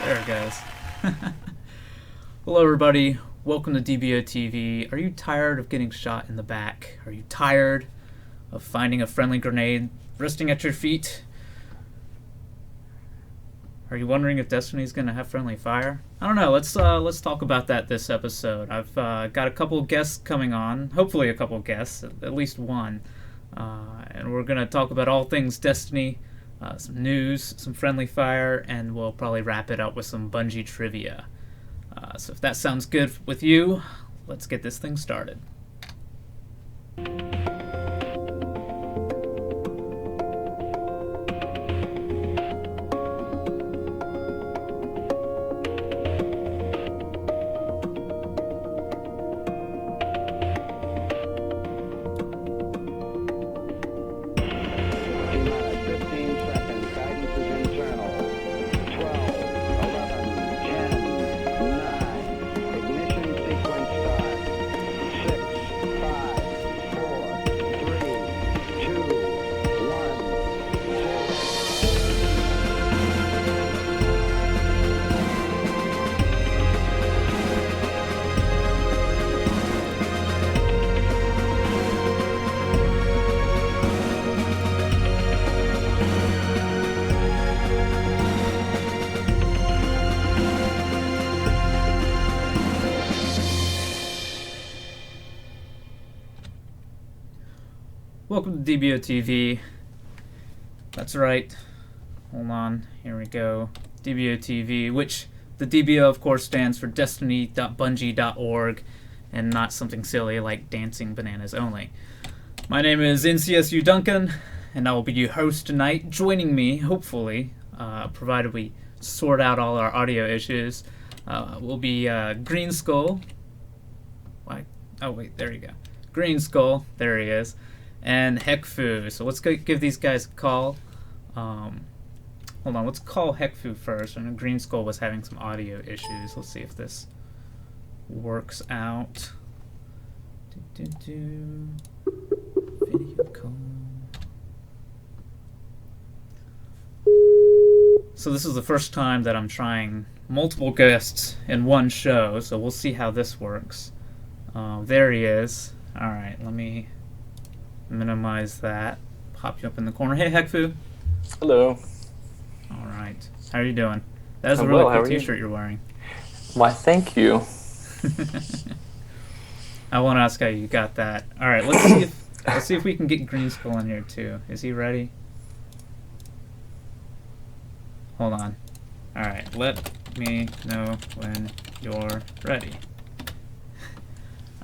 There it goes. Hello, everybody. Welcome to dboTV. Are you tired of getting shot in the back? Are you tired of finding a friendly grenade resting at your feet? Are you wondering if Destiny's going to have friendly fire? I don't know. Let's talk about that this episode. I've got a couple guests coming on. Hopefully, a couple guests, at least one. And we're going to talk about all things Destiny. Some news, some friendly fire, and we'll probably wrap it up with some Bungie trivia. So if that sounds good with you, let's get this thing started. Welcome to dboTV. That's right. Hold on. Here we go. dboTV, which the DBO, of course, stands for Destiny.Bungie.Org, and not something silly like Dancing Bananas Only. My name is NCSU Duncan, and I will be your host tonight. Joining me, hopefully, provided we sort out all our audio issues, will be Greenskull. Why? Oh, wait, there you go. Greenskull, there he is. And Heckfu. So let's go give these guys a call. Hold on, let's call Heckfu first. I know Greenskull was having some audio issues. Let's see if this works out. Video call. So this is the first time that I'm trying multiple guests in one show, so we'll see how this works. There he is. Alright, let me minimize that. Pop you up in the corner. Hey, Heckfu. Hello. All right. How are you doing? That's a I'm really well. cool T-shirt you're wearing. Why, thank you. I want to ask how you got that. All right. Let's see if we can get Greenskull in here too. Is he ready? Hold on. All right. Let me know when you're ready.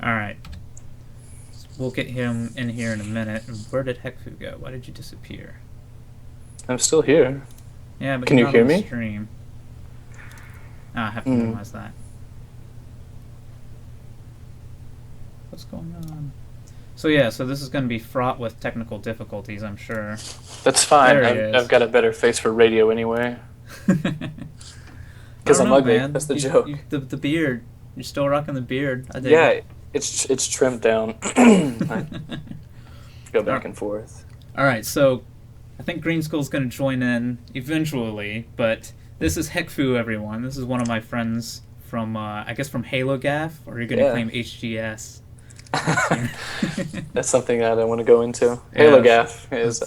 All right. We'll get him in here in a minute. Where did Heckfu go? Why did you disappear? I'm still here. Yeah, but can you're you hear not on the me? stream. I have to minimize that. What's going on? So yeah, so this is going to be fraught with technical difficulties, I'm sure. That's fine. There I've got a better face for radio anyway. Because I'm ugly. Man. That's the joke. The beard. You're still rocking the beard. I dig Yeah, it. it's trimmed down. I go back and forth. All right, so I think Greenskull's going to join in eventually, but this is Heckfu, everyone. This is one of my friends from, I guess, from Halo Gaff, or you're going to claim HGS. That's something that I want to go into. Yeah, Halo Gaff is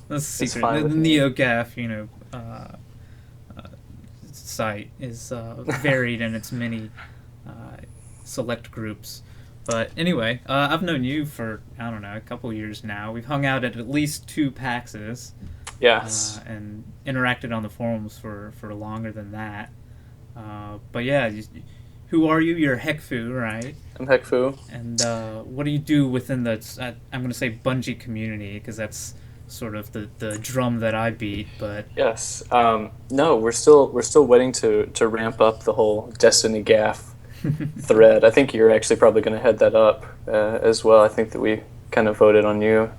that's secret. fine The with me. Neo Gaff, site is varied in its many select groups. But anyway, I've known you for, I don't know, a couple years now. We've hung out at least 2 PAXs. Yes. And interacted on the forums for longer than that. But yeah, who are you? You're Heckfu, right? I'm Heckfu. And what do you do within the, I'm going to say Bungie community, because that's sort of the drum that I beat, but... Yes. No, we're still waiting to ramp up the whole Destiny Gaff thread. I think you're actually probably going to head that up as well. I think that we kind of voted on you.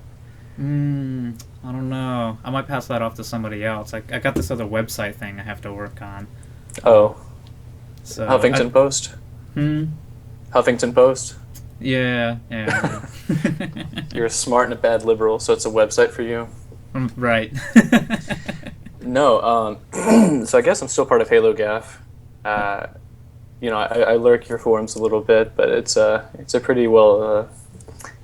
I don't know. I might pass that off to somebody else. I got this other website thing I have to work on. Oh. So Huffington Post? Huffington Post? Yeah. You're a smart and a bad liberal, so it's a website for you. Right. No, so I guess I'm still part of Halo Gaff. I lurk your forums a little bit, but it's a pretty well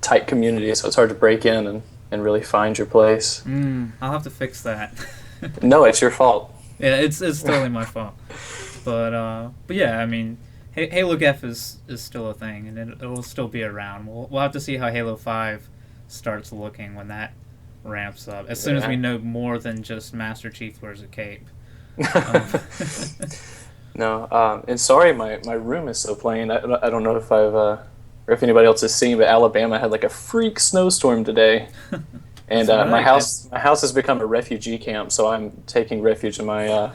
tight community, so it's hard to break in and really find your place. I'll have to fix that. No, it's your fault. Yeah, it's totally my fault. But yeah, I mean, Halo Gef is still a thing, and it will still be around. We'll have to see how Halo 5 starts looking when that ramps up. As soon as we know more than just Master Chief wears a cape. No, and sorry, my room is so plain. I don't know if or if anybody else has seen, but Alabama had like a freak snowstorm today, and my house has become a refugee camp. So I'm taking refuge in my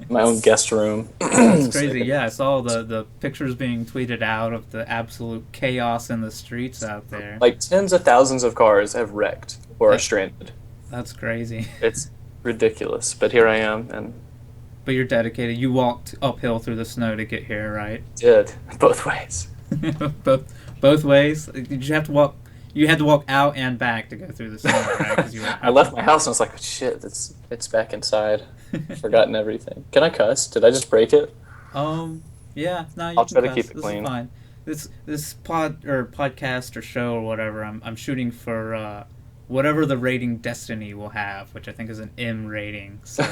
my own guest room. It's crazy. Yeah, I saw the pictures being tweeted out of the absolute chaos in the streets out there. Like tens of thousands of cars have wrecked or are stranded. That's crazy. It's ridiculous, but here I am, But you're dedicated. You walked uphill through the snow to get here, right? Did both ways. both ways. Did you have to walk? You had to walk out and back to go through the snow, right? 'Cause I left my house and I was like, shit, it's back inside. Forgotten everything. Can I cuss? Did I just break it? Yeah. No, you I'll can try to cuss. keep it This clean. is fine. This podcast or show or whatever. I'm shooting for whatever the rating Destiny will have, which I think is an M rating. So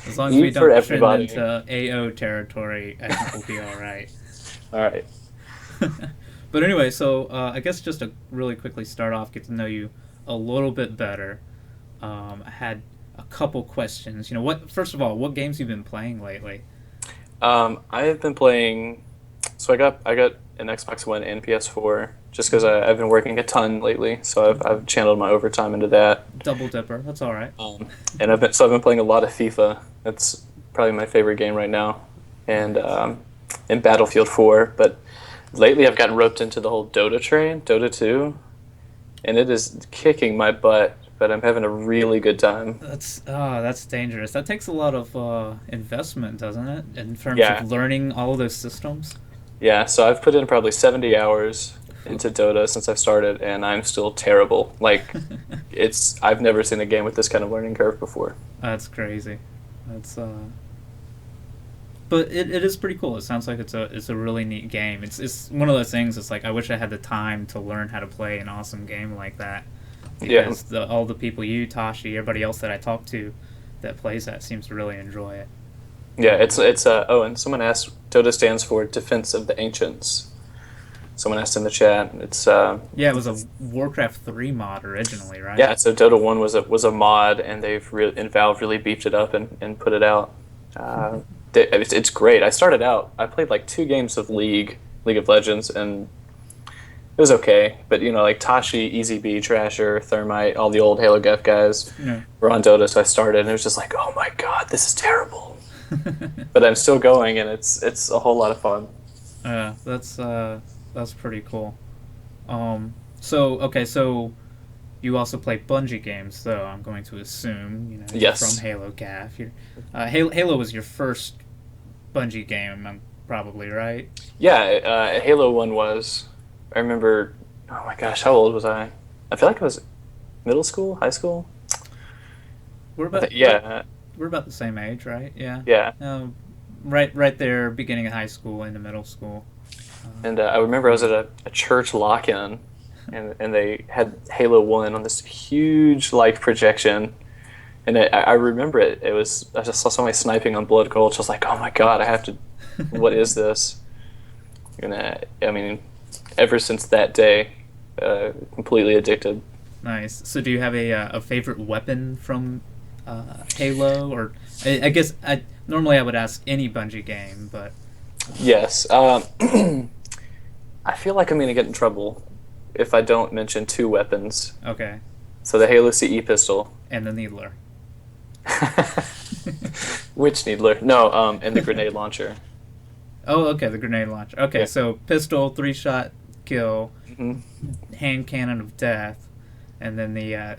as long as we don't trend into AO territory, I think we'll be all right. All right. But anyway, so I guess just to really quickly start off, get to know you a little bit better. I had a couple questions. First of all, what games have you been playing lately? I have been playing. So I got an Xbox One and PS4 just because I've been working a ton lately. So I've channeled my overtime into that. Double dipper. That's all right. And I've been playing a lot of FIFA. That's probably my favorite game right now, and Battlefield 4. But lately I've gotten roped into the whole Dota train, Dota 2, and it is kicking my butt. But I'm having a really good time. That's dangerous. That takes a lot of investment, doesn't it? In terms of learning all of those systems. Yeah, so I've put in probably 70 hours into Dota since I've started, and I'm still terrible. Like, I've never seen a game with this kind of learning curve before. That's crazy. But it is pretty cool. It sounds like it's a really neat game. It's one of those things. It's like I wish I had the time to learn how to play an awesome game like that. Because all the people, you, Tashi, everybody else that I talk to that plays that seems to really enjoy it. Yeah, it's and someone asked, Dota stands for Defense of the Ancients. Someone asked in the chat. It's it was a Warcraft 3 mod originally, right? Yeah, so Dota 1 was a mod, and Valve really beefed it up and put it out. It's great. I played like 2 games of League of Legends, and it was okay. But like Tashi, Easy B, Trasher, Thermite, all the old Halo Gef guys were on Dota, so I started, and it was just like, oh my god, this is terrible. But I'm still going, and it's a whole lot of fun. That's pretty cool. So you also play Bungie games, though. I'm going to assume, Yes. From Halo Gaff. Halo was your first Bungie game, probably, right? Yeah, Halo 1 was. I remember. Oh my gosh, how old was I? I feel like I was middle school, high school. We're about the same age, right? Yeah. Yeah. Right there, beginning of high school into middle school. And I remember I was at a church lock-in, and they had Halo 1 on this huge projection, and I remember it. I just saw somebody sniping on Blood Gulch. I was like, oh my god, I have to. What is this? And I mean, ever since that day, completely addicted. Nice. So do you have a favorite weapon from Halo? Or I guess normally I would ask any Bungie game, but... Yes. I feel like I'm going to get in trouble if I don't mention 2 weapons. Okay. So the Halo CE pistol. And the Needler. Which Needler? No, and the grenade launcher. Oh, okay, the grenade launcher. Okay, so pistol, 3-shot kill, hand cannon of death, and then the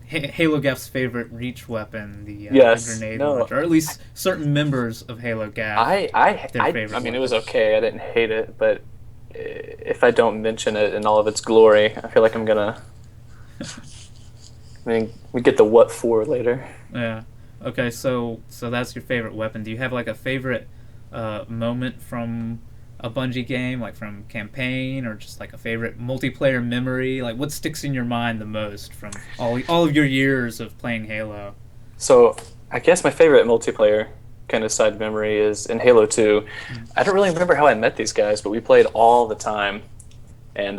Halo Gaff's favorite reach weapon, the grenade launcher, or at least certain members of Halo Gaff. I mean, it was okay. I didn't hate it, but if I don't mention it in all of its glory, I feel like I'm gonna. I mean, we get the what for later. Yeah. Okay, so that's your favorite weapon. Do you have like a favorite moment from a Bungie game, like from campaign, or just like a favorite multiplayer memory? Like, what sticks in your mind the most from all of your years of playing Halo? So I guess my favorite multiplayer kind of side memory is in Halo 2. I don't really remember how I met these guys, but we played all the time, and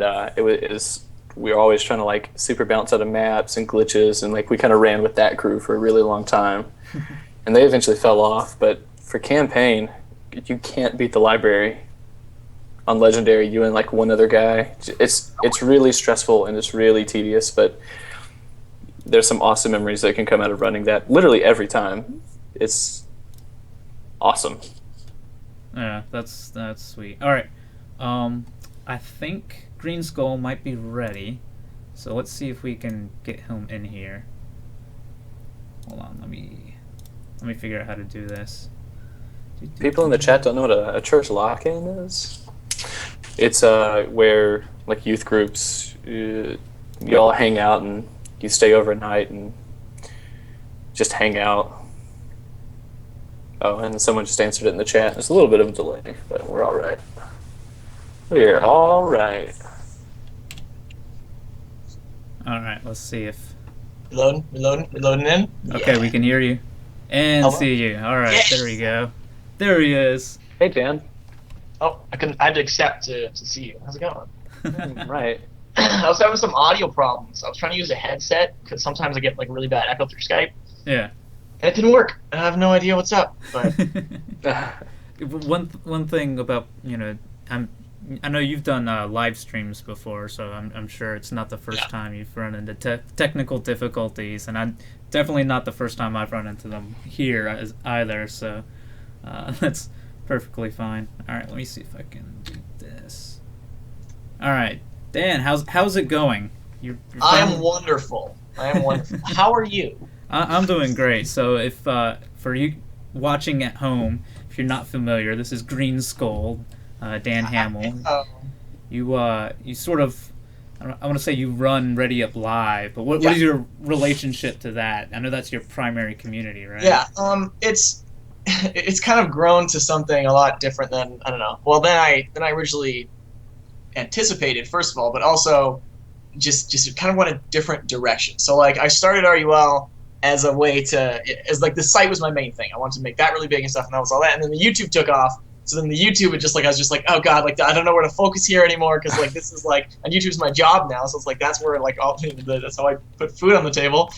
we were always trying to like super bounce out of maps and glitches, and like we kind of ran with that crew for a really long time, and they eventually fell off. But for campaign, you can't beat the library on Legendary. You and like one other guy. It's really stressful and it's really tedious, but there's some awesome memories that can come out of running that literally every time. It's awesome. Yeah, that's sweet. All right, I think Greenskull might be ready, so let's see if we can get him in here. Hold on, let me figure out how to do this. People in the chat don't know what a church lock-in is. It's where like youth groups, you all hang out and you stay overnight and just hang out. Oh, and someone just answered it in the chat. There's a little bit of a delay, but we're all right. We're all right. All right, let's see if. Reloading in. Okay, Yeah. we can hear you and Hello? see you. All right, Yes. there we go. There he is. Hey, Dan. Oh, I had to accept to see you. How's it going? Right. I was having some audio problems. I was trying to use a headset because sometimes I get like really bad echo through Skype, Yeah. and it didn't work. I have no idea what's up. But One thing about I know you've done live streams before, so I'm sure it's not the first time you've run into technical difficulties, and I'm definitely not the first time I've run into them here either. So that's perfectly fine. All right, let me see if I can do this. All right, Dan, how's it going? You're I'm wonderful. I am wonderful. How are you? I'm doing great. So if for you watching at home, if you're not familiar, this is Greenskull, Dan Hamill. You sort of, I want to say you run Ready Up Live, but what is your relationship to that? I know that's your primary community, right? Yeah. It's kind of grown to something a lot different than I don't know. Well, than I originally anticipated, first of all, but also just kind of went a different direction. So like I started RUL as a way to, as like the site was my main thing. I wanted to make that really big and stuff, and that was all that. And then the YouTube took off. So then the YouTube, I was just like, oh god, like I don't know where to focus here anymore because like this is like, and YouTube's my job now, so it's like that's where like that's how I put food on the table.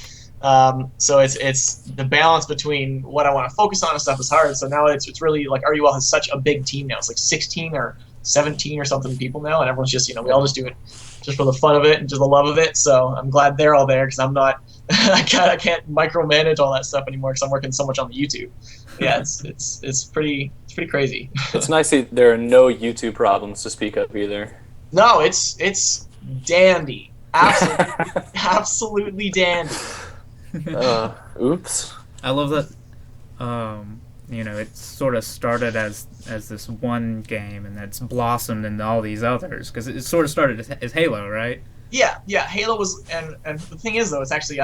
So it's the balance between what I want to focus on and stuff is hard. So now it's really like RUL has such a big team now. It's like 16 or 17 or something people now, and everyone's just we all just do it just for the fun of it and just the love of it. So I'm glad they're all there because I'm not I can't micromanage all that stuff anymore because I'm working so much on the YouTube. Yeah, it's pretty crazy. It's nice that there are no YouTube problems to speak of either. No, it's dandy. Absolutely, absolutely dandy. Oops. I love that. It sort of started as this one game, and it's blossomed into all these others because it sort of started as Halo, right? Yeah. Halo was, and the thing is though, it's actually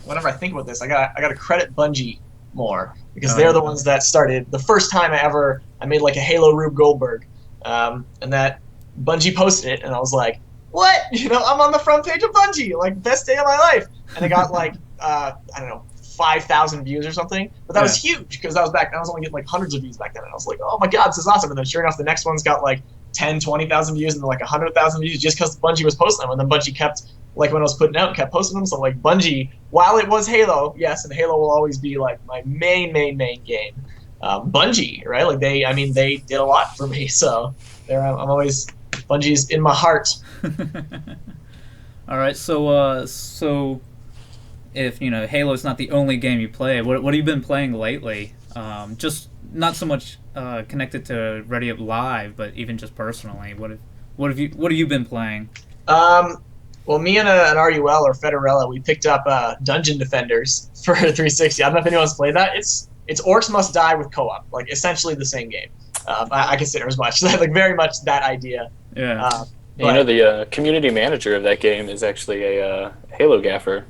whenever I think about this, I got to credit Bungie more because they're the ones that started the first time I made like a Halo Rube Goldberg, and that Bungie posted it, and I was like, what? I'm on the front page of Bungie, like best day of my life, and it got like I don't know, 5,000 views or something, but that was huge because I was only getting like hundreds of views back then, and I was like, oh my god, this is awesome. And then sure enough, the next one's got like 10, 20,000 views and then like 100,000 views just because Bungie was posting them, and then Bungie kept, like when I was putting out, kept posting them. So like Bungie, while it was Halo, yes, and Halo will always be like my main game. Bungie, right? Like they did a lot for me, so I'm always, Bungie's in my heart. All right, so if Halo's not the only game you play, what have you been playing lately? Just not so much connected to Ready Up Live, but even just personally, what have you been playing? Well, me and an RUL or Federella, we picked up Dungeon Defenders for 360. I don't know if anyone's played that. It's Orcs Must Die with co-op, like essentially the same game. I consider as much, like very much that idea. Yeah. The community manager of that game is actually a Halo gaffer.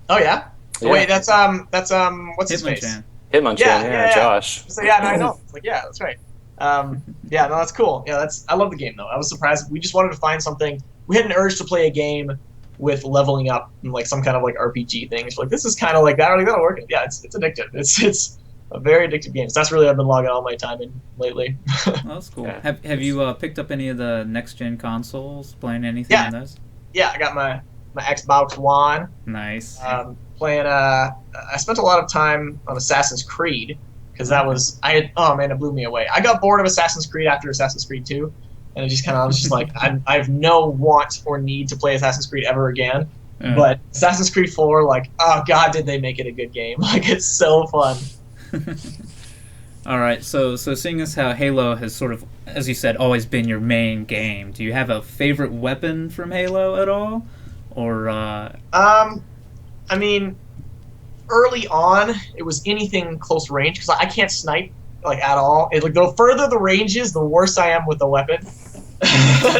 Oh yeah. Oh, wait, that's what's his face? Hitmonchan. Hitmonchan, yeah, Josh. So yeah, no, I know. It's like, yeah, that's right. Yeah, no, that's cool. Yeah, I love the game though. I was surprised. We just wanted to find something. We had an urge to play a game with leveling up and like some kind of like RPG thing. It's like this is kind of like that. That'll work. Yeah, it's addictive. It's a very addictive game. So that's really what I've been logging all my time in lately. Oh, that's cool. Yeah. Have you picked up any of the next gen consoles? Playing anything on those? Yeah, I got my Xbox One. Nice. Playing. I spent a lot of time on Assassin's Creed because that was oh man, it blew me away. I got bored of Assassin's Creed after Assassin's Creed 2, and it just I was just like I have no want or need to play Assassin's Creed ever again. But Assassin's Creed 4, like, oh god, did they make it a good game? Like, it's so fun. All right, so seeing as how Halo has sort of, as you said, always been your main game, do you have a favorite weapon from Halo at all, or? I mean, early on, it was anything close range because I can't snipe like at all. Like the further the range is, the worse I am with the weapon.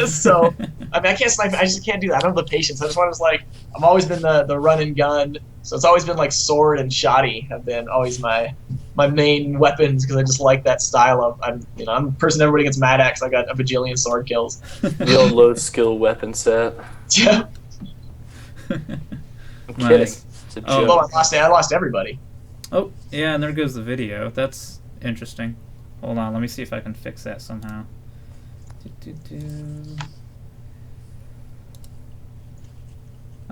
So I mean, I can't snipe. I just can't do that. I don't have the patience. I just want to like. I've always been the run and gun. So it's always been like sword and shoddy have been always my main weapons because I just like that style of I'm a person everybody gets mad at because I got a bajillion sword kills. The old low skill weapon set. Yeah. I'm kidding. Nice. It's a Oh, joke. well, I lost everybody. Oh, yeah, and there goes the video. That's interesting. Hold on, let me see if I can fix that somehow.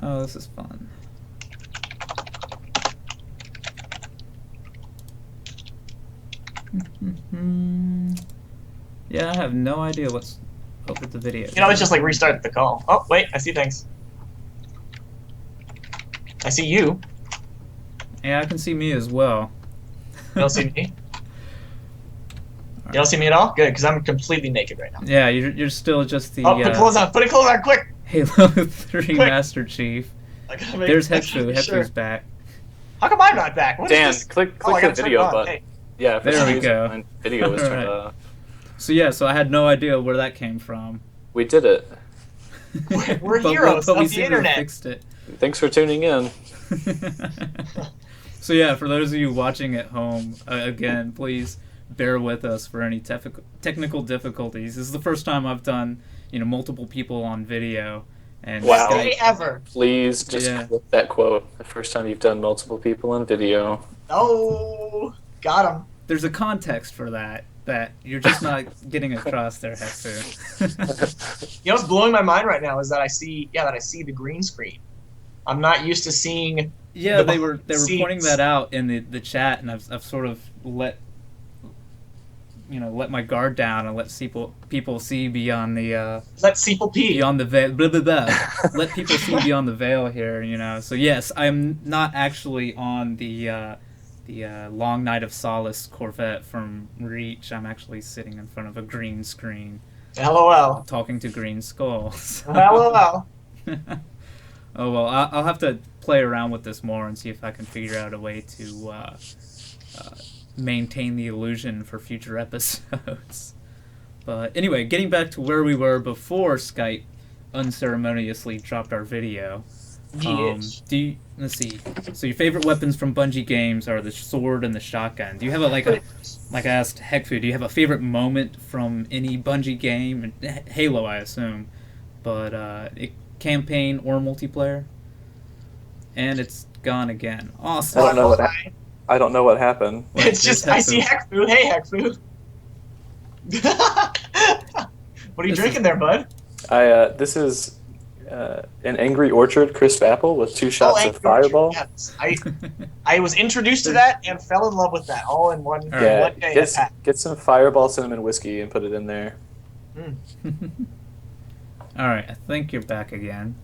Oh, this is fun. Yeah, I have no idea what's up with the video. You know, it's just like restart the call. Oh, wait, I see things. I see you. Yeah, I can see me as well. You don't see me? You don't see me at all? Good, because I'm completely naked right now. Yeah, you're still just the... Oh, put clothes on! Put it clothes on, quick! Halo 3 Quick. Master Chief. There's Heckfu. Heckfu's back. How come I'm not back? What Dan, is this? click I the gotta turn video it on. button. Hey. Yeah, for There some we reason go. my video was turned Alright. off. So yeah, so I had no idea where that came from. We did it. We're heroes but we of the seem to have internet. fixed it. Thanks for tuning in. So yeah, for those of you watching at home, again, please bear with us for any technical difficulties. This is the first time I've done, multiple people on video. And Wow. Best day ever. Please just clip that quote. The first time you've done multiple people on video. Oh, got him. There's a context for that you're just not getting across there, Heckfu. You know what's blowing my mind right now is that I see the green screen. I'm not used to seeing. Yeah, they were scenes. pointing that out in the chat, and I've sort of let my guard down and let people see beyond the Let Seeple pee. beyond the veil. Blah, blah, blah. Let people see beyond the veil here. So yes, I'm not actually on the Long Night of Solace Corvette from Reach. I'm actually sitting in front of a green screen, LOL. talking to Greenskull. So. LOL. Oh well, I'll have to play around with this more and see if I can figure out a way to maintain the illusion for future episodes. But anyway, getting back to where we were before Skype unceremoniously dropped our video. Yes. Let's see. So your favorite weapons from Bungie games are the sword and the shotgun. Do you have like I asked Heckfu, do you have a favorite moment from any Bungie game? Halo, I assume, but campaign or multiplayer? And it's gone again. Awesome. I don't know what happened. It's just I see Heckfu. Hey, Heckfu. What are you drinking there, bud? This is an Angry Orchard crisp apple with 2 shots of Fireball. Yes. I was introduced to that and fell in love with that all in one Yeah, day. get some Fireball cinnamon whiskey and put it in there. Alright, I think you're back again.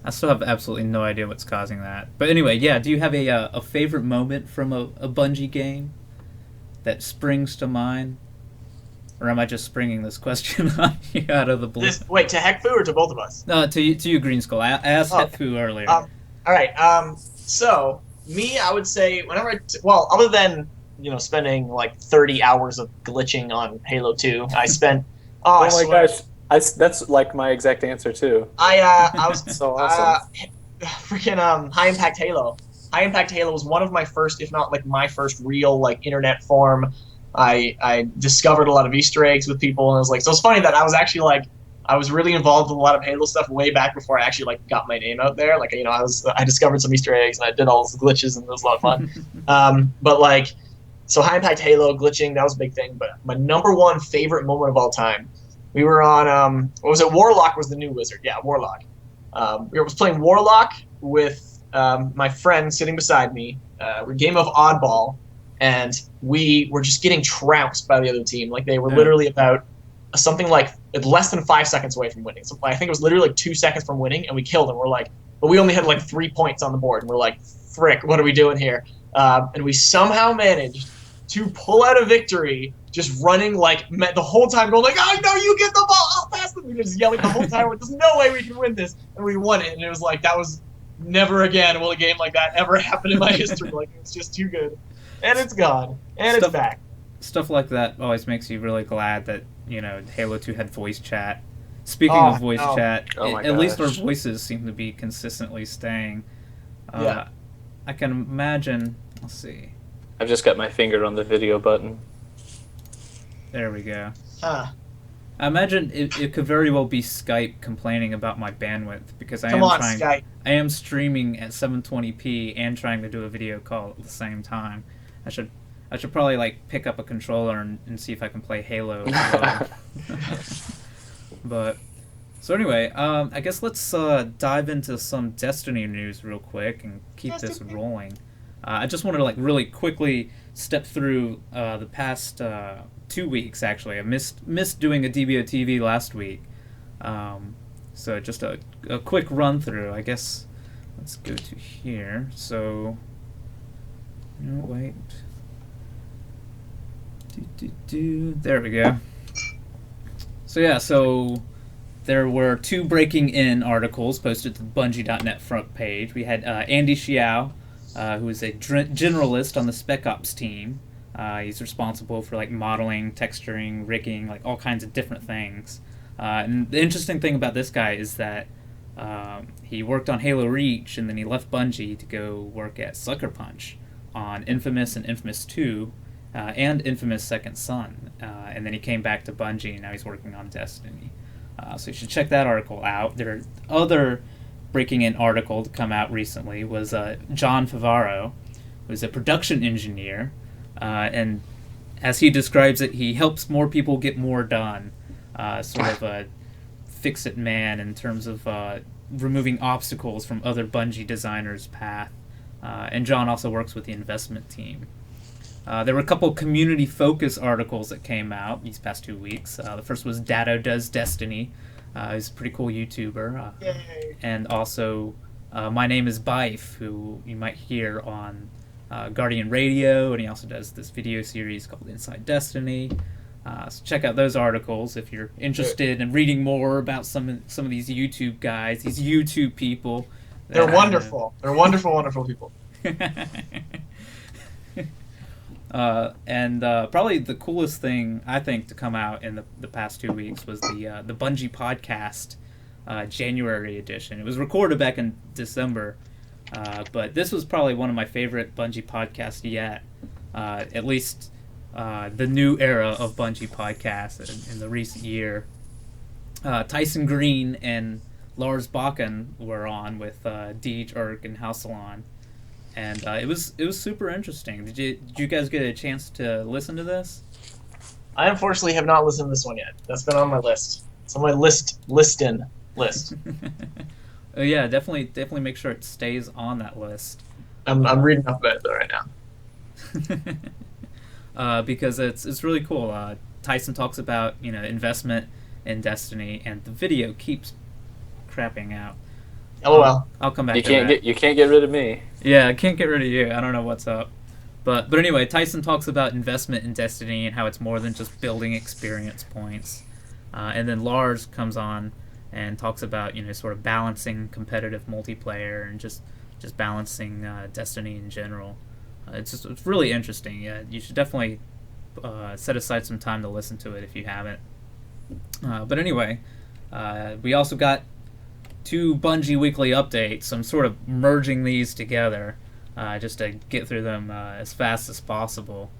I still have absolutely no idea what's causing that. But anyway, yeah, do you have a favorite moment from a Bungie game that springs to mind? Or am I just springing this question on you out of the blue? Wait, to Heckfu or to both of us? No, to you, Greenskull. I asked Heckfu earlier. All right. So me, I would say whenever other than spending like 30 hours of glitching on Halo 2, I spent. Oh my gosh. That's like my exact answer too. I was so awesome. freaking high impact Halo. High Impact Halo was one of my first, if not like my first real like internet forum. I discovered a lot of Easter eggs with people, and it was like, so it's funny that I was actually like, I was really involved with a lot of Halo stuff way back before I actually like got my name out there. Like, you know, I discovered some Easter eggs and I did all those glitches, and it was a lot of fun. But like, so High Impact Halo glitching, that was a big thing. But my number one favorite moment of all time, we were on what was it? Warlock was the new wizard. Yeah, Warlock. We were playing Warlock with my friend sitting beside me. We're game of Oddball, and we were just getting trounced by the other team. Like, they were literally about something like less than 5 seconds away from winning. So I think it was literally like 2 seconds from winning, and we killed them. We're like, but we only had like 3 points on the board, and we're like, frick, what are we doing here? And we somehow managed to pull out a victory, just running like the whole time, going like, "Oh no, you get the ball! I'll pass them!" We were just yelling the whole time. There's no way we can win this, and we won it. And it was like, that was never again will a game like that ever happen in my history. Like, it's just too good, and it's gone, and it's back. Stuff like that always makes you really glad that, you know, Halo 2 had voice chat. Speaking of voice chat, at least our voices seem to be consistently staying. Yeah. I can imagine. Let's see. I've just got my finger on the video button. There we go. Huh. I imagine it could very well be Skype complaining about my bandwidth, because I am streaming at 720p and trying to do a video call at the same time. I should probably like pick up a controller and see if I can play Halo. But so anyway, I guess let's dive into some Destiny news real quick and keep this rolling. I just wanted to like really quickly step through the past 2 weeks. Actually, I missed doing a dboTV last week, so just a quick run through. I guess let's go to here. So, no, wait. There we go. So yeah, so there were 2 breaking in articles posted to the Bungie.net front page. We had Andy Xiao, who is a generalist on the Spec Ops team. He's responsible for like modeling, texturing, rigging, like all kinds of different things. And the interesting thing about this guy is that he worked on Halo Reach, and then he left Bungie to go work at Sucker Punch on Infamous and Infamous 2, and Infamous Second Son. And then he came back to Bungie, and now he's working on Destiny. So you should check that article out. There are other breaking in article to come out recently was John Favaro, who's a production engineer, and as he describes it, he helps more people get more done, sort of a fix-it man in terms of removing obstacles from other Bungie designers' path. And John also works with the investment team. There were a couple community focus articles that came out these past 2 weeks. The first was Dado Does Destiny. He's a pretty cool YouTuber. And also My Name is Bife, who you might hear on Guardian Radio, and he also does this video series called Inside Destiny. So check out those articles if you're interested in reading more about some of these YouTube guys, these YouTube people. They're wonderful. They're wonderful, wonderful people. And probably the coolest thing, I think, to come out in the past 2 weeks was the Bungie podcast January edition. It was recorded back in December, but this was probably one of my favorite Bungie podcasts yet, at least the new era of Bungie podcasts in the recent year. Tyson Green and Lars Bakken were on with Deej, Urk, and Hausalon. And it was super interesting. Did you guys get a chance to listen to this? I unfortunately have not listened to this one yet. That's been on my list. It's on my list. Oh yeah, definitely make sure it stays on that list. I'm reading up about it though right now. Because it's really cool. Tyson talks about investment in Destiny, and the video keeps crapping out. LOL. I'll come back. You can't get rid of me. Yeah, I can't get rid of you. I don't know what's up. But anyway, Tyson talks about investment in Destiny and how it's more than just building experience points. And then Lars comes on and talks about sort of balancing competitive multiplayer and just balancing Destiny in general. It's really interesting. Yeah, you should definitely set aside some time to listen to it if you haven't. But anyway, we also got 2 Bungie weekly updates. So I'm sort of merging these together. just to get through them as fast as possible.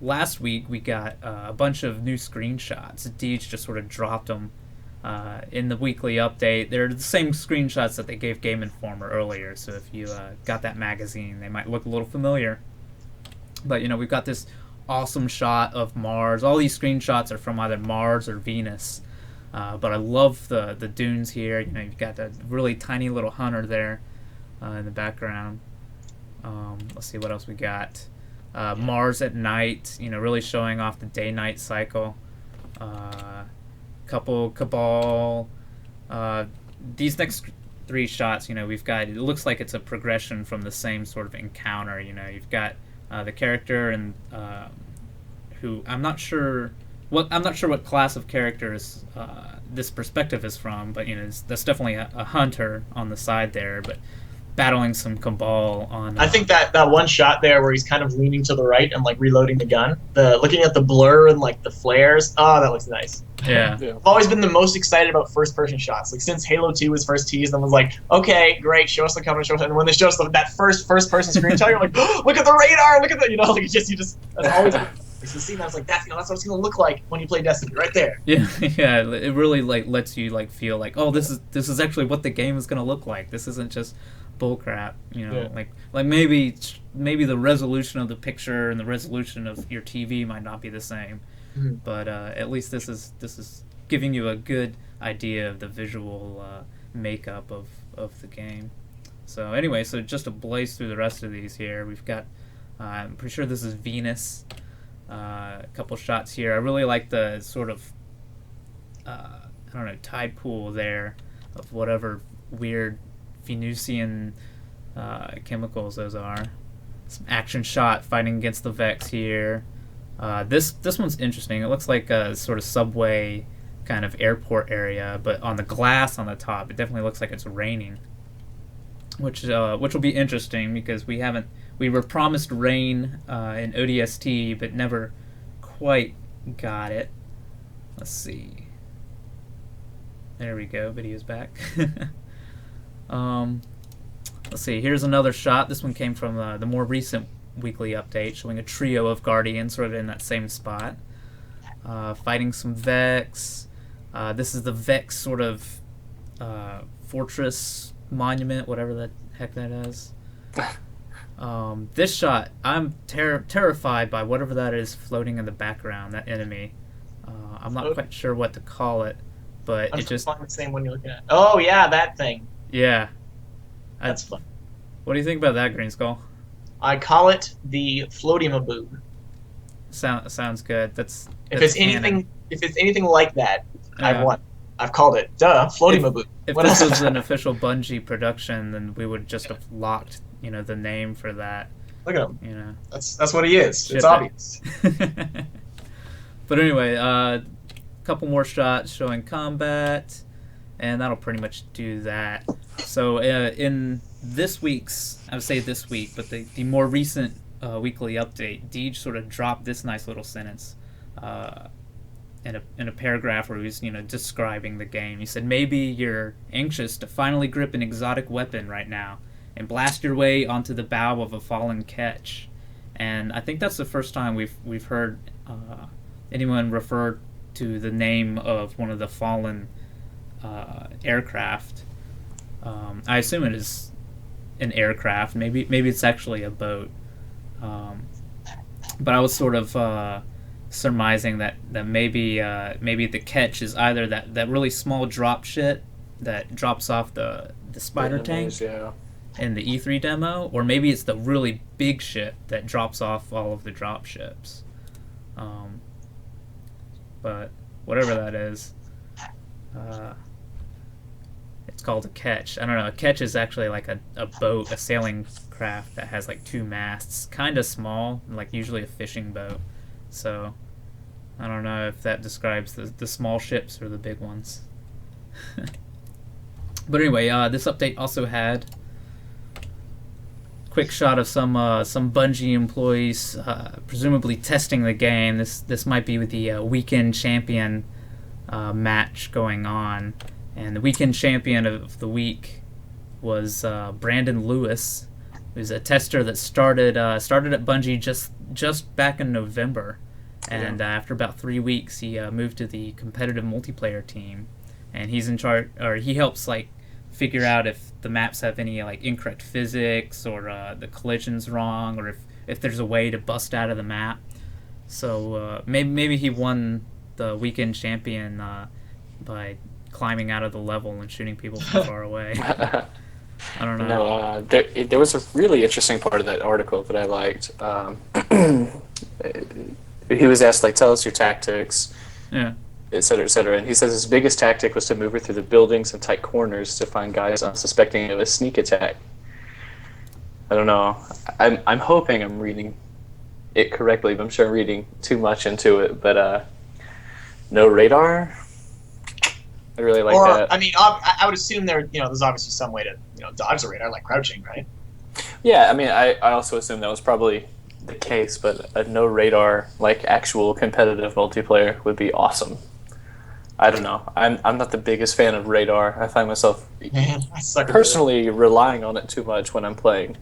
Last week we got a bunch of new screenshots. Deej just sort of dropped them in the weekly update. They're the same screenshots that they gave Game Informer earlier, so if you got that magazine, they might look a little familiar. But, we've got this awesome shot of Mars. All these screenshots are from either Mars or Venus. But I love the dunes here. You've got that really tiny little hunter there in the background. Let's see what else we got. Mars at night, really showing off the day-night cycle. Couple Cabal. These next three shots, we've got, it looks like it's a progression from the same sort of encounter. You've got the character and who I'm not sure what class of characters this perspective is from, but that's definitely a hunter on the side there, but battling some Cabal on. I think that one shot there where he's kind of leaning to the right and like reloading the gun, looking at the blur and like the flares. Oh, that looks nice. Yeah. I've always been the most excited about first-person shots. Like since Halo 2 was first teased, and was like, okay, great, show us the cover, show us. And when they show us that first-person screenshot, you're like, oh, look at the radar, look at the, like you just that's always. It's the scene I was like, that's what it's gonna look like when you play Destiny, right there. Yeah, yeah. It really lets you feel like, oh, this is actually what the game is gonna look like. This isn't just bullcrap, Yeah. Like maybe the resolution of the picture and the resolution of your TV might not be the same, but at least this is giving you a good idea of the visual makeup of the game. So anyway, just to blaze through the rest of these here, we've got. I'm pretty sure this is Venus. A couple shots here. I really like the sort of tide pool there of whatever weird Venusian chemicals those are. Some action shot fighting against the Vex here. This one's interesting. It looks like a sort of subway kind of airport area, but on the glass on the top, it definitely looks like it's raining, which will be interesting because we were promised rain in ODST, but never quite got it. Let's see. There we go. Video's back. Let's see. Here's another shot. This one came from the more recent weekly update, showing a trio of Guardians sort of in that same spot, fighting some Vex. This is the Vex sort of fortress monument, whatever the heck that is. This shot, I'm terrified by whatever that is floating in the background, that enemy. I'm not quite sure what to call it, but it just... the same one you're looking at. Oh, yeah, that thing. Yeah. That's fun. What do you think about that, Greenskull? I call it the Floaty Maboo. Sounds good. That's if it's anything like that, I've won. I've called it. Floaty Maboo. If this was an official Bungie production, then we would just have locked, the name for that. Look at him. That's what he is. It's obvious. But anyway, a couple more shots showing combat, and that'll pretty much do that. So in this week's, I would say this week, but the more recent weekly update, Deej sort of dropped this nice little sentence in a paragraph where he was describing the game. He said, maybe you're anxious to finally grip an exotic weapon right now and blast your way onto the bow of a fallen ketch. And I think that's the first time we've heard anyone refer to the name of one of the fallen aircraft. I assume it is an aircraft. Maybe it's actually a boat. But I was sort of surmising that maybe the catch is either that really small drop shit that drops off the spider tank in the E3 demo, or maybe it's the really big shit that drops off all of the drop ships. But whatever that is, it's called a ketch. I don't know. A ketch is actually like a boat, a sailing craft that has like two masts, kind of small, like usually a fishing boat. So I don't know if that describes the small ships or the big ones. But anyway, this update also had quick shot of some Bungie employees presumably testing the game. This might be with the weekend champion match going on, and the weekend champion of the week was Brandon Lewis, who's a tester that started at Bungie just back in November, and after about 3 weeks, he moved to the competitive multiplayer team, and he's in charge, or he helps like figure out if the maps have any like incorrect physics or the collision's wrong, or if there's a way to bust out of the map. So maybe he won the weekend champion by climbing out of the level and shooting people from far away. I don't know. No, there was a really interesting part of that article that I liked. He was asked, like, tell us your tactics, et cetera, and he says his biggest tactic was to maneuver through the buildings and tight corners to find guys unsuspecting of a sneak attack. I don't know. I'm hoping I'm reading it correctly, but I'm sure I'm reading too much into it. But no radar? I really like that. I mean, I would assume there's obviously some way to, dodge the radar, like crouching, right? Yeah, I mean, I also assume that was probably the case, but a no radar, like actual competitive multiplayer would be awesome. I don't know. I'm not the biggest fan of radar. I find myself personally relying on it too much when I'm playing.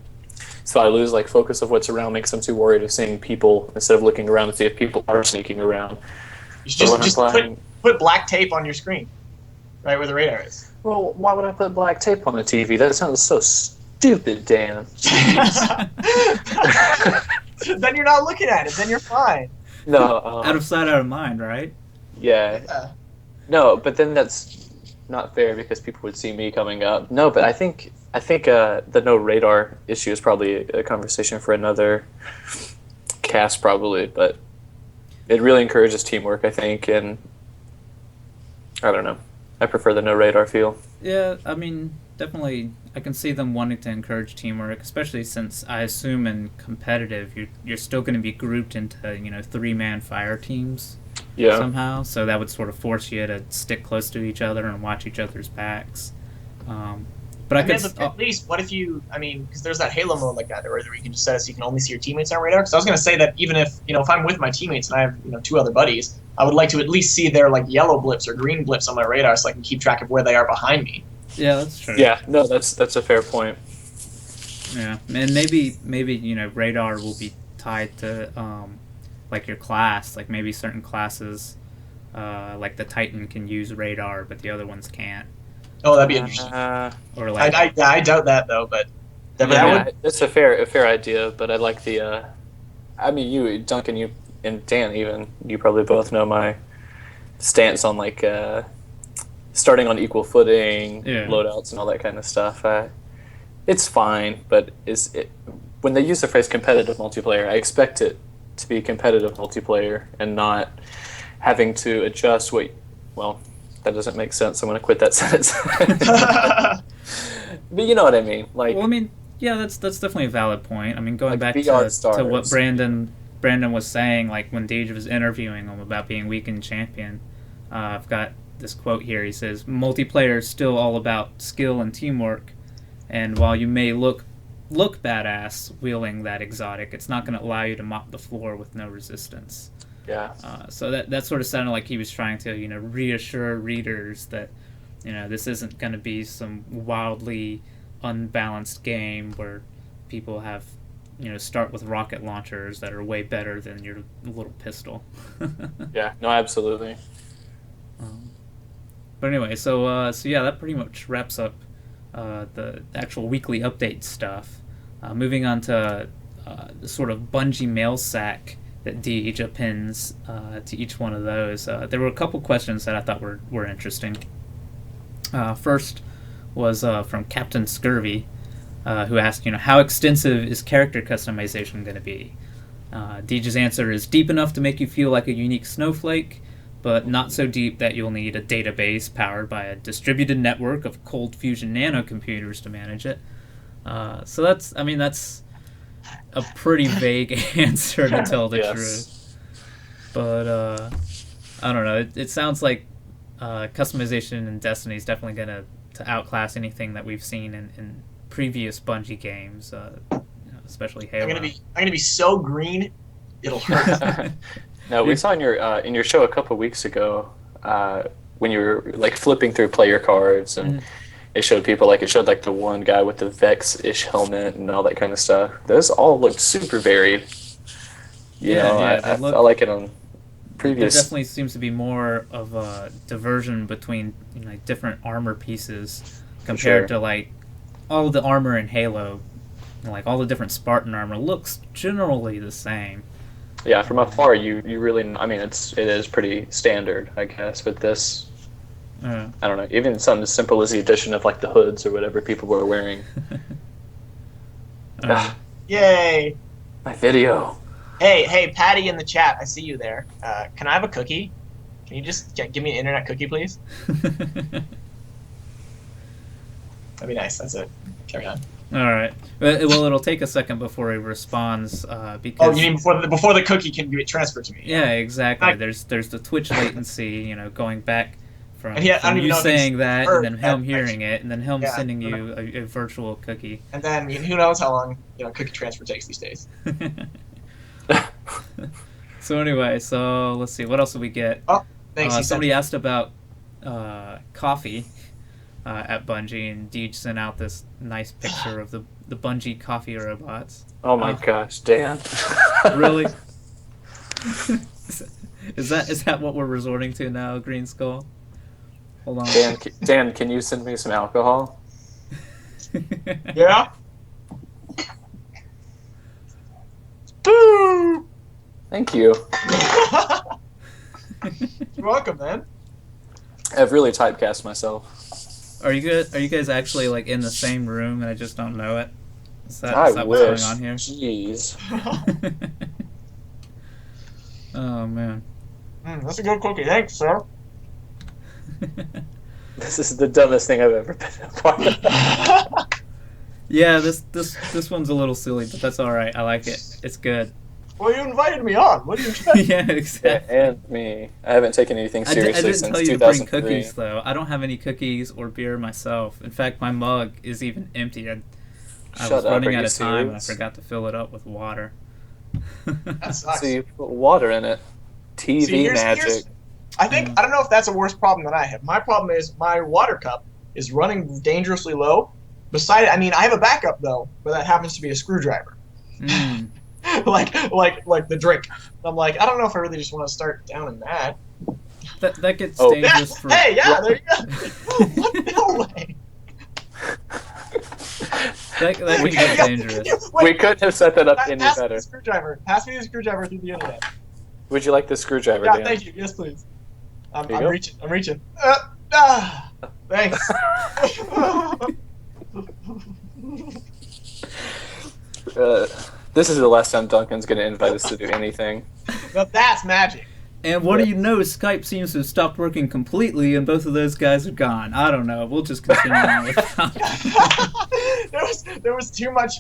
So I lose like focus of what's around me because I'm too worried of seeing people instead of looking around to see if people are sneaking around. You should just put black tape on your screen, right where the radar is. Well, why would I put black tape on the TV? That sounds so stupid, Dan. Then you're not looking at it. Then you're fine. No. Out of sight, out of mind, right? Yeah. No, but then that's not fair because people would see me coming up. No, but I think the no radar issue is probably a conversation for another cast, probably. But it really encourages teamwork, I think, and I don't know. I prefer the no radar feel. Yeah, I mean, definitely, I can see them wanting to encourage teamwork, especially since I assume in competitive you're still going to be grouped into 3-man fire teams. Yeah. Somehow, so that would sort of force you to stick close to each other and watch each other's backs. But I could at least, what if you? I mean, because there's that Halo mode like that, where you can just set it so you can only see your teammates on radar. Because I was going to say that even if I'm with my teammates and I have 2 other buddies, I would like to at least see their like yellow blips or green blips on my radar, so I can keep track of where they are behind me. Yeah, that's true. Yeah, no, that's a fair point. Yeah, and maybe radar will be tied to like your class. Like maybe certain classes, like the Titan can use radar, but the other ones can't. Oh, that'd be interesting. Or like I doubt that though, but that's a fair idea. But I like the. I mean, you, Duncan, you and Dan, even you probably both know my stance on like starting on equal footing, loadouts, and all that kind of stuff. It's fine, but when they use the phrase competitive multiplayer, I expect it to be competitive multiplayer and not having to adjust well, that doesn't make sense. I'm going to quit that sentence. But you know what I mean. Like, well, I mean, yeah, that's definitely a valid point. I mean, going like back to what Brandon was saying, like when Deej was interviewing him about being weekend champion, I've got this quote here. He says, multiplayer is still all about skill and teamwork, and while you may look badass wielding that exotic, it's not going to allow you to mop the floor with no resistance. Yeah. So that sort of sounded like he was trying to reassure readers that this isn't going to be some wildly unbalanced game where people have start with rocket launchers that are way better than your little pistol. Yeah. No, absolutely. But anyway, so yeah, that pretty much wraps up the actual weekly update stuff. Moving on to the sort of Bungie mail sack that Deej appends to each one of those. There were a couple questions that I thought were interesting. First was from Captain Scurvy, who asked, how extensive is character customization going to be? Deej's answer is deep enough to make you feel like a unique snowflake, but not so deep that you'll need a database powered by a distributed network of cold fusion nanocomputers to manage it. So that's a pretty vague answer to tell the truth. But I don't know. It sounds like customization in Destiny is definitely going to outclass anything that we've seen in previous Bungie games, especially Halo. I'm gonna be so green, it'll hurt. No, we saw in your show a couple weeks ago when you were like flipping through player cards and it showed people, like, it showed, like, the one guy with the Vex-ish helmet and all that kind of stuff. Those all looked super varied. I felt like it on previous... There definitely seems to be more of a diversion between like different armor pieces compared to like all of the armor in Halo. Like all the different Spartan armor looks generally the same. Yeah, from afar, you really... I mean, it is pretty standard, I guess, but this... I don't know, even something as simple as the addition of, like, the hoods or whatever people were wearing. Yay! My video. Hey, Patty in the chat, I see you there. Can I have a cookie? Can you just give me an internet cookie, please? That'd be nice, that's it. Carry on. Alright. Well, it'll take a second before he responds, because... Oh, you mean before the cookie can get transferred to me? Yeah, exactly. There's the Twitch latency, going back from you saying that, and then him hearing it, and then him sending you a virtual cookie. And then who knows how long cookie transfer takes these days. So anyway, let's see, what else did we get? Oh, thanks. Somebody asked about coffee at Bungie, and Deej sent out this nice picture of the Bungie coffee robots. Oh my gosh, Dan. Really? Is that what we're resorting to now, Greenskull? Hold on. Dan, can you send me some alcohol? Yeah? Boo! Thank you. You're welcome, man. I've really typecast myself. Are you guys actually like in the same room and I just don't know it? Is that I what's wish. going on here? Jeez. Oh man. That's a good cookie. Thanks, sir. This is the dumbest thing I've ever been a part of. Yeah, this one's a little silly, but that's all right. I like it. It's good. Well, you invited me on. What do you expect? Yeah, exactly. And me. I haven't taken anything seriously I didn't since tell you to bring 2003. cookies, though. I don't have any cookies or beer myself. In fact, my mug is even empty. I was running out of time, and I forgot to fill it up with water. That sucks. So you put water in it. TV magic. I don't know if that's a worse problem than I have. My problem is my water cup is running dangerously low. Beside it, I mean, I have a backup though, but that happens to be a screwdriver. like the drink. I'm like, I don't know if I really just want to start down in that. That gets dangerous for... Hey, yeah, there you go. What? No way. That can get dangerous. We couldn't have set that up any better. Pass me the screwdriver through the internet. Would you like the screwdriver, Yeah, Dan? thank you. Yes, please. I'm you reaching. Thanks. This is the last time Duncan's going to invite us to do anything. Now that's magic. And what do you know? Skype seems to have stopped working completely, and both of those guys are gone. I don't know. We'll just continue on with that. There was too much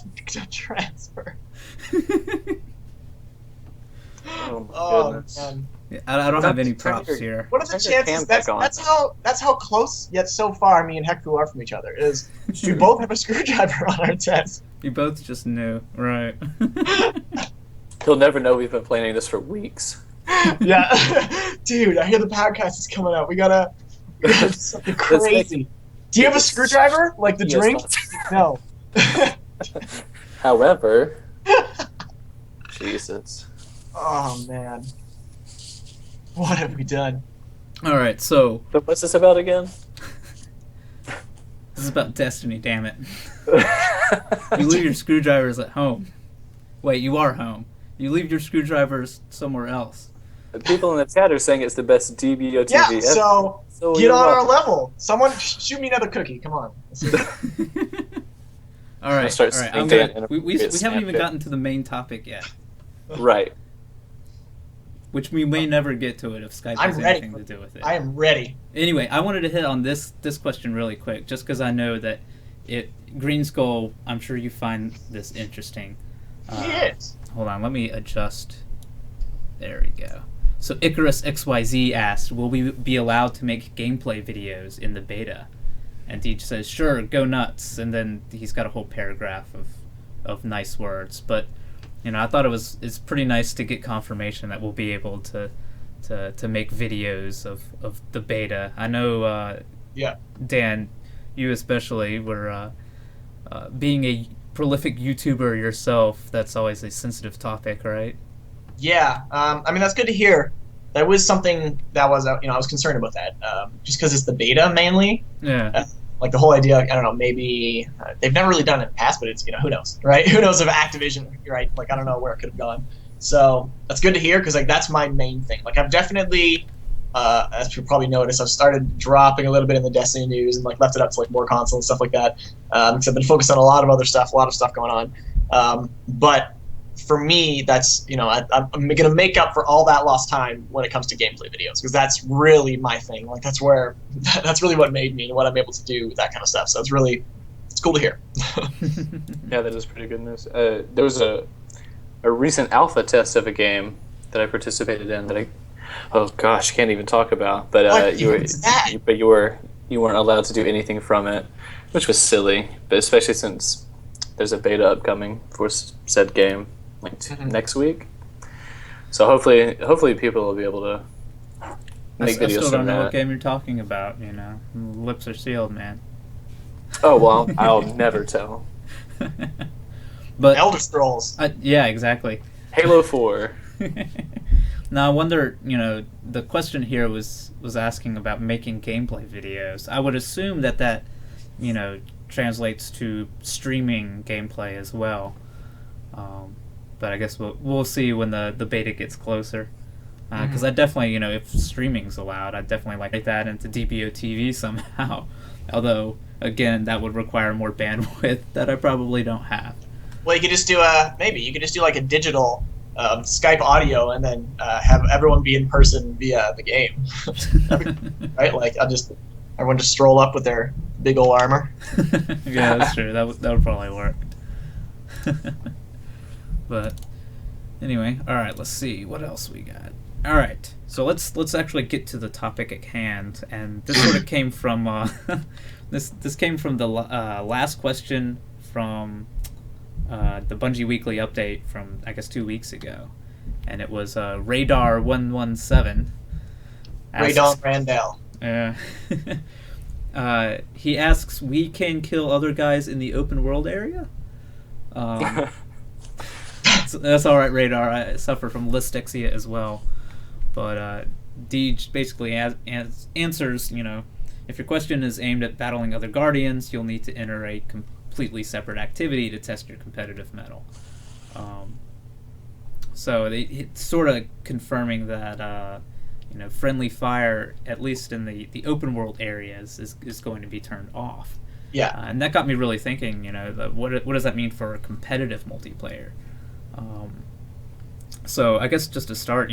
transfer. Oh my goodness. Man. Yeah, I don't have any props here. What are the chances? That's how close yet so far me and Heckfu are from each other. Is we both have a screwdriver on our desk. You both just knew, right? He'll never know we've been planning this for weeks. Yeah, dude, I hear the podcast is coming out. We gotta do something crazy. Do you have a screwdriver like the drink? No. However, Jesus. Oh man, what have we done? All right, so what's this about again? This is about Destiny. Damn it! You leave your screwdrivers at home. Wait, you are home. You leave your screwdrivers somewhere else. People in the chat are saying it's the best dboTV Yeah, ever. so get on our level. Someone shoot me another cookie. Come on. All right. I'm good. We haven't even gotten to the main topic yet. Right. Which we may never get to it if Skype has anything to do with it. I am ready. Anyway, I wanted to hit on this question really quick, just because I know that Greenskull, I'm sure you find this interesting. Yes. Hold on, let me adjust. There we go. So Icarus XYZ asked, will we be allowed to make gameplay videos in the beta? And Deej says, sure, go nuts. And then he's got a whole paragraph of nice words. But, I thought it's pretty nice to get confirmation that we'll be able to make videos of the beta. I know, Dan, you especially were being a prolific YouTuber yourself. That's always a sensitive topic, right? Yeah, I mean that's good to hear. That was something that was I was concerned about that, just because it's the beta mainly. Yeah. Like the whole idea, I don't know, maybe they've never really done it in the past, but it's who knows, right? Who knows if Activision, right? Like I don't know where it could have gone. So that's good to hear because like that's my main thing. Like I've definitely, as you probably noticed, I've started dropping a little bit in the Destiny news and like left it up to like more console and stuff like that. Because I've been focused on a lot of other stuff, a lot of stuff going on. But for me, that's I'm gonna make up for all that lost time when it comes to gameplay videos because that's really my thing. Like that's really what made me and what I'm able to do with that kind of stuff. So it's cool to hear. Yeah, that is pretty good news. There was a recent alpha test of a game that I participated in that oh gosh, can't even talk about. But you weren't allowed to do anything from it, which was silly. But especially since there's a beta upcoming for said game next week. So hopefully people will be able to make videos. I still from don't know that. what game you're talking about. Lips are sealed, man. Oh well, I'll never tell. But Elder Scrolls. Yeah, exactly. Halo 4. Now I wonder, the question here was asking about making gameplay videos. I would assume that translates to streaming gameplay as well. But I guess we'll see when the beta gets closer. Because I definitely, if streaming's allowed, I'd definitely like that into dboTV somehow. Although, again, that would require more bandwidth that I probably don't have. Well, you could just do like a digital Skype audio and then have everyone be in person via the game, right? Like everyone just stroll up with their big old armor. Yeah, that's true. That would probably work. But anyway, all right. Let's see what else we got. All right, so let's actually get to the topic at hand, and this sort of came from this came from the last question from the Bungie Weekly Update from I guess 2 weeks ago, and it was Radar117. Radar Randall. Yeah. He asks, "We can kill other guys in the open world area?" That's all right, Radar. I suffer from lystexia as well. But D basically answers, if your question is aimed at battling other Guardians, you'll need to enter a completely separate activity to test your competitive mettle. So it's sort of confirming that, friendly fire, at least in the open world areas, is going to be turned off. Yeah. And that got me really thinking, what does that mean for a competitive multiplayer? So I guess just to start,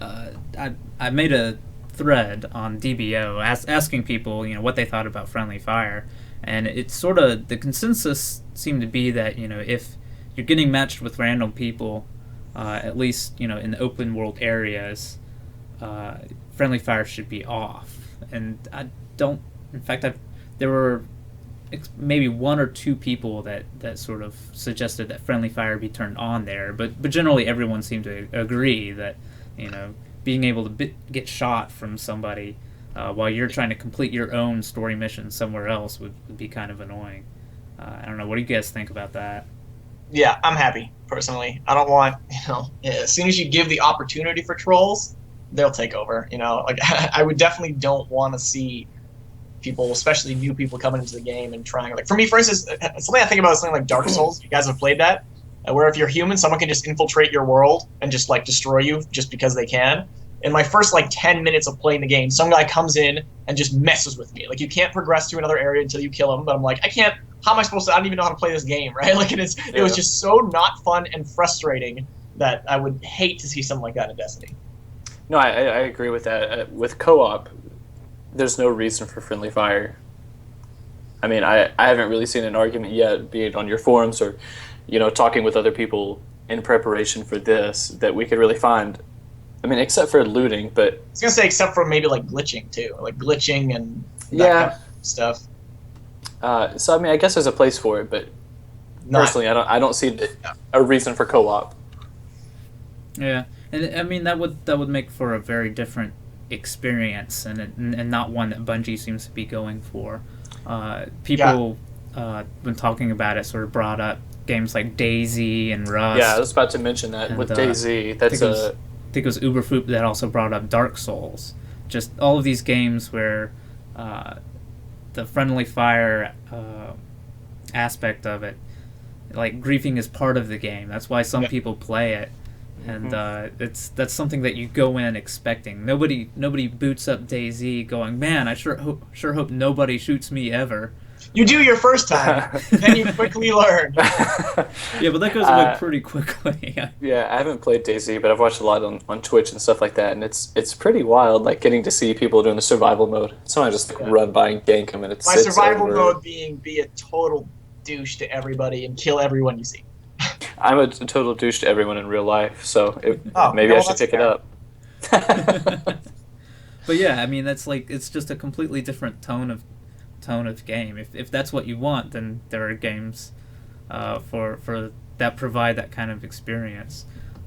I made a thread on DBO asking people, what they thought about friendly fire, and it's sort of the consensus seemed to be that if you're getting matched with random people, at least in the open world areas, friendly fire should be off. And I don't. In fact, there were maybe one or two people that sort of suggested that friendly fire be turned on there, but generally everyone seemed to agree that being able to get shot from somebody while you're trying to complete your own story mission somewhere else would be kind of annoying. I don't know. What do you guys think about that? Yeah, I'm happy personally. I don't want as soon as you give the opportunity for trolls, they'll take over. Like I would definitely don't want to see people, especially new people, coming into the game and trying. Like for me, for instance, something I think about is something like Dark Souls. You guys have played that, where if you're human, someone can just infiltrate your world and just like destroy you just because they can. In my first 10 minutes of playing the game, some guy comes in and just messes with me. Like you can't progress to another area until you kill him. But I'm like, I can't. How am I supposed to? I don't even know how to play this game, right? Like it was just so not fun and frustrating that I would hate to see something like that in Destiny. No, I agree with that. With co-op, there's no reason for friendly fire. I mean, I haven't really seen an argument yet, be it on your forums or, talking with other people in preparation for this, that we could really find. I mean, except for looting, but... I was going to say except for maybe glitching, too. Like glitching and that kind of stuff. So, I mean, I guess there's a place for it, but personally, I don't see a reason for co-op. Yeah, and I mean, that would make for a very different experience and not one that Bungie seems to be going for. People when talking about it sort of brought up games like DayZ and Rust. Yeah, I was about to mention that and, with DayZ. That's I think it was Uberfoop that also brought up Dark Souls. Just all of these games where the friendly fire aspect of it, like griefing is part of the game. That's why some people play it, and that's something that you go in expecting. Nobody boots up DayZ going, man, I sure hope nobody shoots me ever. You do your first time, then you quickly learn. Yeah, but that goes away pretty quickly. Yeah, I haven't played DayZ, but I've watched a lot on Twitch and stuff like that, and it's pretty wild, like getting to see people doing the survival mode. Sometimes just run by and gank them, and it's my survival mode being be a total douche to everybody and kill everyone you see. I'm a total douche to everyone in real life, so maybe I should pick it up. But yeah, I mean it's just a completely different tone of game. If that's what you want, then there are games for that provide that kind of experience.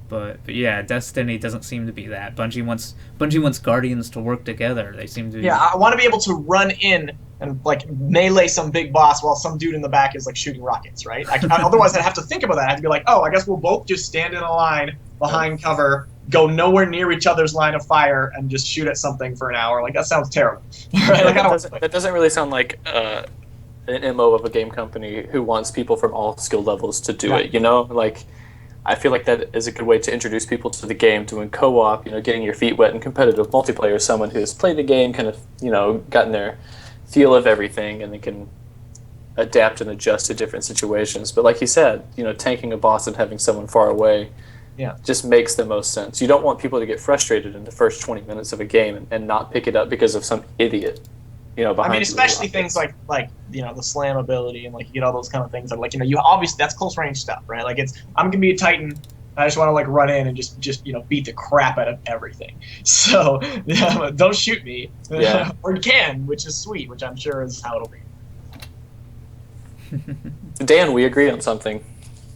But yeah, Destiny doesn't seem to be that. Bungie wants Guardians to work together. They seem to. Yeah, I want to be able to run in and like melee some big boss while some dude in the back is like shooting rockets, right? Otherwise, I'd have to think about that. I'd be like, oh, I guess we'll both just stand in a line behind cover, go nowhere near each other's line of fire, and just shoot at something for an hour. Like that sounds terrible. Right? That doesn't really sound like an MO of a game company who wants people from all skill levels to do it. You know, like. I feel like that is a good way to introduce people to the game, doing co-op, getting your feet wet in competitive multiplayer, someone who's played the game, kind of, gotten their feel of everything, and they can adapt and adjust to different situations. But like you said, tanking a boss and having someone far away just makes the most sense. You don't want people to get frustrated in the first 20 minutes of a game and not pick it up because of some idiot. I mean, especially things like the slam ability and like you get all those kind of things that you obviously that's close range stuff, right? Like I'm gonna be a Titan. I just want to run in and just beat the crap out of everything. So don't shoot me, or you can, which is sweet, which I'm sure is how it'll be. Dan, we agreed on something.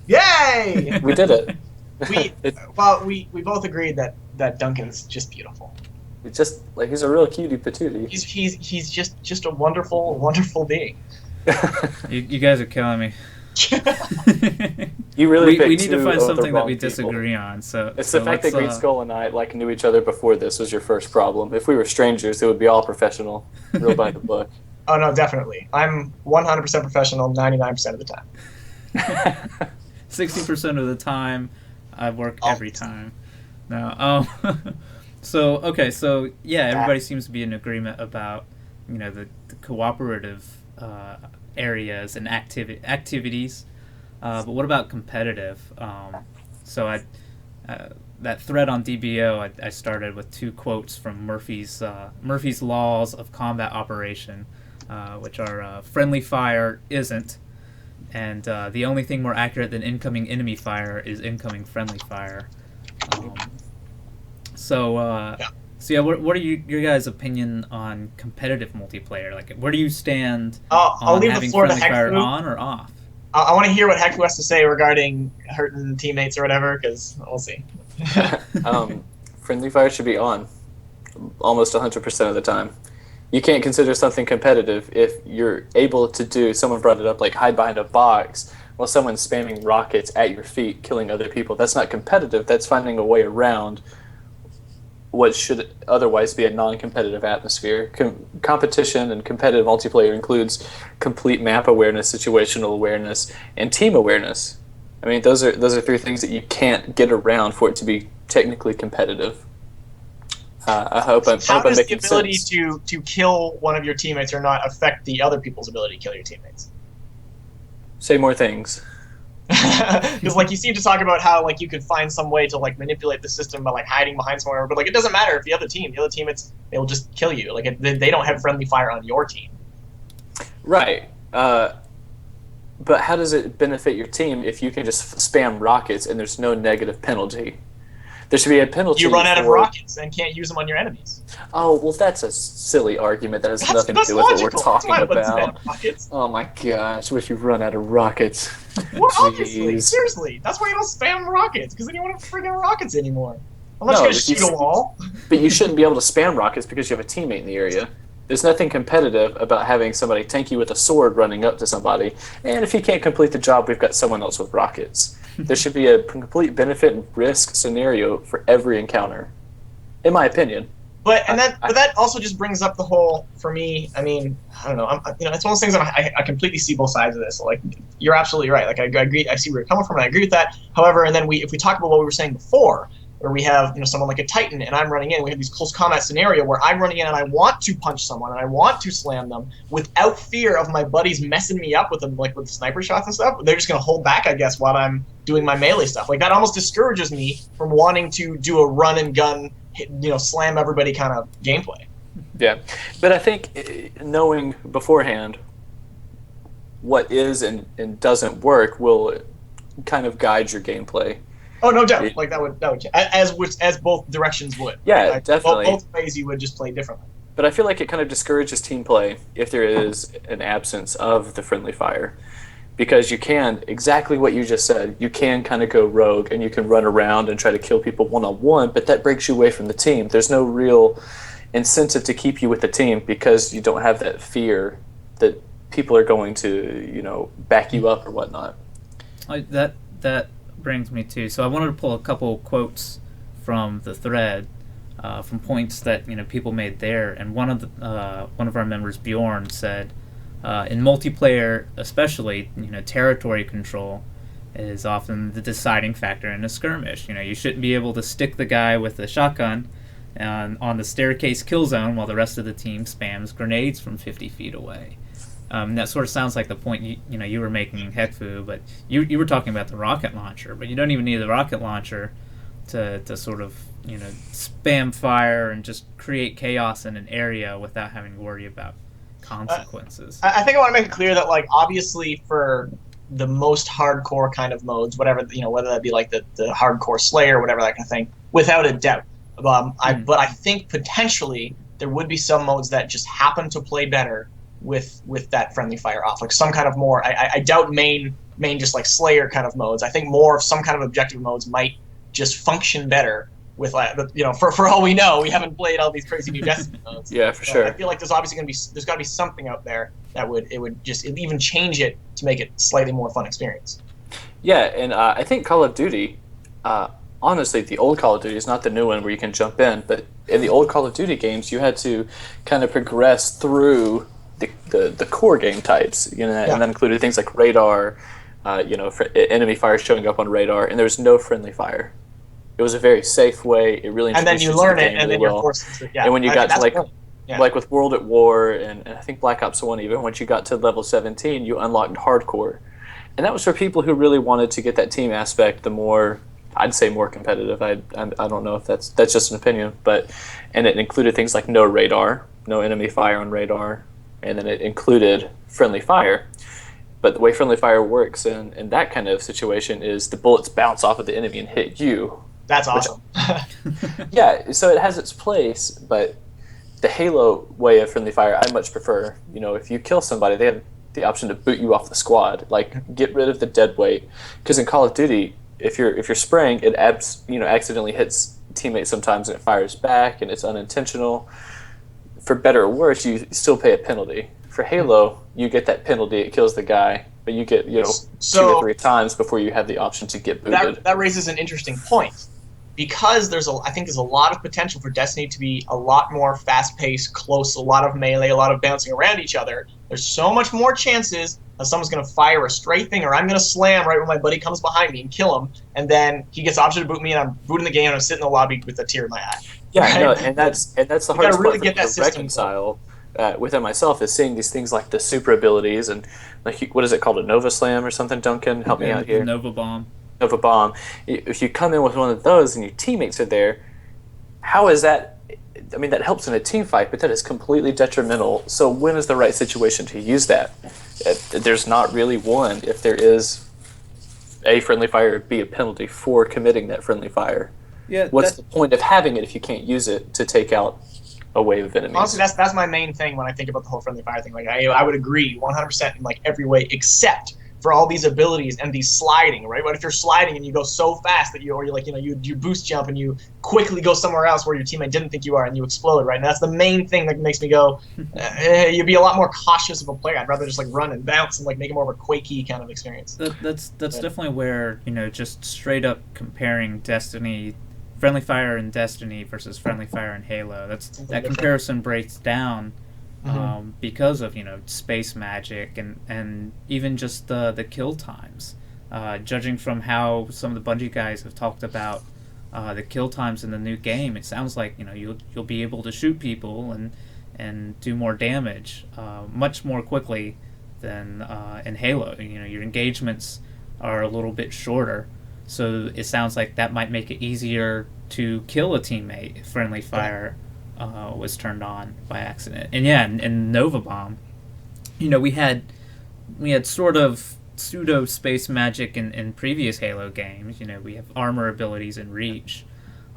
Yay! We did it. We both agreed that Duncan's just beautiful. It's just he's a real cutie patootie. He's just a wonderful, wonderful being. You guys are killing me. You really we need to find something that we disagree people. On. So it's the fact that Greenskull and I knew each other before this was your first problem. If we were strangers, it would be all professional, real by the book. Oh no, definitely. I'm 100% professional 99% of the time. 60% of the time, I work every time. No. So everybody seems to be in agreement about the cooperative areas and activities, but what about competitive? So that thread on DBO I started with 2 quotes from Murphy's Laws of Combat Operation, which are friendly fire isn't, and the only thing more accurate than incoming enemy fire is incoming friendly fire. So what are your guys' opinion on competitive multiplayer? Like, where do you stand I'll on leave having the floor friendly to fire Heckfu. on or off? I want to hear what Heckfu has to say regarding hurting teammates or whatever, because we'll see. Friendly fire should be on almost 100% of the time. You can't consider something competitive if you're able to do, someone brought it up, like hide behind a box while someone's spamming rockets at your feet, killing other people. That's not competitive. That's finding a way around what should otherwise be a non-competitive atmosphere. Competition and competitive multiplayer includes complete map awareness, situational awareness, and team awareness. I mean, those are 3 things that you can't get around for it to be technically competitive. I hope I'm making sense. How does the ability to kill one of your teammates or not affect the other people's ability to kill your teammates? Say more things. Because you seem to talk about how you could find some way to manipulate the system by hiding behind somewhere, but it doesn't matter if the other teammates they will just kill you. They don't have friendly fire on your team. Right. But how does it benefit your team if you can just spam rockets and there's no negative penalty? There should be a penalty. You run out of rockets and can't use them on your enemies. Oh, well, that's a silly argument. That has nothing to do with what we're talking about. Oh my gosh, wish you'd run out of rockets. Well, obviously, seriously. That's why you don't spam rockets, because then you won't have friggin' rockets anymore. I'm not No, just going to shoot a wall. But you shouldn't be able to spam rockets because you have a teammate in the area. There's nothing competitive about having somebody tank you with a sword running up to somebody, and if you can't complete the job, we've got someone else with rockets. There should be a complete benefit and risk scenario for every encounter, in my opinion. But that also just brings up the whole, for me, I mean, I don't know, it's one of those things that I completely see both sides of this. Like, you're absolutely right. Like, I agree, I see where you're coming from, and I agree with that. However, and then if we talk about what we were saying before, where we have someone like a Titan and I'm running in, we have these close combat scenario where I'm running in and I want to punch someone and I want to slam them without fear of my buddies messing me up with them, like with sniper shots and stuff. They're just gonna hold back, I guess, while I'm doing my melee stuff. Like, that almost discourages me from wanting to do a run and gun, slam everybody kind of gameplay. Yeah, but I think knowing beforehand what is and doesn't work will kind of guide your gameplay. Oh, no doubt. Like, that would as both directions would. Yeah, like, definitely. Both ways you would just play differently. But I feel like it kind of discourages team play if there is an absence of the friendly fire. Because you can, exactly what you just said, you can kind of go rogue and you can run around and try to kill people one-on-one, but that breaks you away from the team. There's no real incentive to keep you with the team because you don't have that fear that people are going to, back you up or whatnot. That brings me to, so I wanted to pull a couple quotes from the thread, from points that people made there, and one of our members, Bjorn, said, in multiplayer especially, territory control is often the deciding factor in a skirmish. You shouldn't be able to stick the guy with a shotgun on the staircase kill zone while the rest of the team spams grenades from 50 feet away. That sort of sounds like the point you were making, Heckfu, but you were talking about the rocket launcher, but you don't even need the rocket launcher to sort of spam fire and just create chaos in an area without having to worry about consequences. I think I want to make it clear that, like, obviously for the most hardcore kind of modes, whatever, whether that be like the hardcore Slayer, whatever, that kind of thing, without a doubt. But I think potentially there would be some modes that just happen to play better with that friendly fire off, like some kind of more. I doubt main just like Slayer kind of modes. I think more of some kind of objective modes might just function better with, for all we know, we haven't played all these crazy new Destiny modes. Yeah, for sure. I feel like there's obviously there's got to be something out there that would even change it to make it slightly more fun experience. Yeah, and I think Call of Duty, honestly, the old Call of Duty is not the new one where you can jump in, but in the old Call of Duty games, you had to kind of progress through the core game types, and that included things like radar, for enemy fire showing up on radar, and there was no friendly fire. It was a very safe way. It really, and then you learn it, and then you're forced to. Yeah. And when you got to like with World at War and I think Black Ops 1, even once you got to level 17, you unlocked hardcore, and that was for people who really wanted to get that team aspect. The more, I'd say, more competitive. I don't know if that's just an opinion, and it included things like no radar, no enemy fire on radar. And then it included friendly fire. But the way friendly fire works in that kind of situation is the bullets bounce off of the enemy and hit you. That's awesome. Yeah, so it has its place, but the Halo way of friendly fire, I much prefer. If you kill somebody, they have the option to boot you off the squad. Like, get rid of the dead weight. Because in Call of Duty, if you're spraying, it accidentally hits teammates sometimes and it fires back and it's unintentional. For better or worse, you still pay a penalty. For Halo, you get that penalty, it kills the guy, but you get 2 or 3 times before you have the option to get booted. That raises an interesting point, because I think there's a lot of potential for Destiny to be a lot more fast-paced, close, a lot of melee, a lot of bouncing around each other. There's so much more chances that someone's going to fire a straight thing, or I'm going to slam right when my buddy comes behind me and kill him, and then he gets the option to boot me, and I'm booting the game, and I'm sitting in the lobby with a tear in my eye. Yeah, right? No, and that's the hardest really part to reconcile within myself, is seeing these things like the super abilities and, like, what is it called, a Nova Slam or something? Duncan, help me out here. Nova Bomb. Nova Bomb. If you come in with one of those and your teammates are there, how is that? I mean, that helps in a team fight, but that is completely detrimental. So when is the right situation to use that? There's not really one. If there is a friendly fire, it'd be a penalty for committing that friendly fire. Yeah, what's the point of having it if you can't use it to take out a wave of enemies? Honestly, that's my main thing when I think about the whole friendly fire thing. Like, I would agree 100% in like every way except for all these abilities and these sliding, right? What if you're sliding and you go so fast that you boost jump and you quickly go somewhere else where your teammate didn't think you are and you explode, right? And that's the main thing that makes me go, you'd be a lot more cautious of a player. I'd rather just like run and bounce and like make it more of a Quakey kind of experience. That's definitely where, just straight up comparing Destiny, Friendly Fire in Destiny versus Friendly Fire in Halo. That comparison breaks down. Because of space magic and even just the kill times, judging from how some of the Bungie guys have talked about the kill times in the new game, it sounds like you'll be able to shoot people and do more damage much more quickly than in Halo. Your engagements are a little bit shorter, so it sounds like that might make it easier to kill a teammate if Friendly Fire was turned on by accident. And yeah, in Nova Bomb, we had sort of pseudo space magic in previous Halo games. We have armor abilities and reach,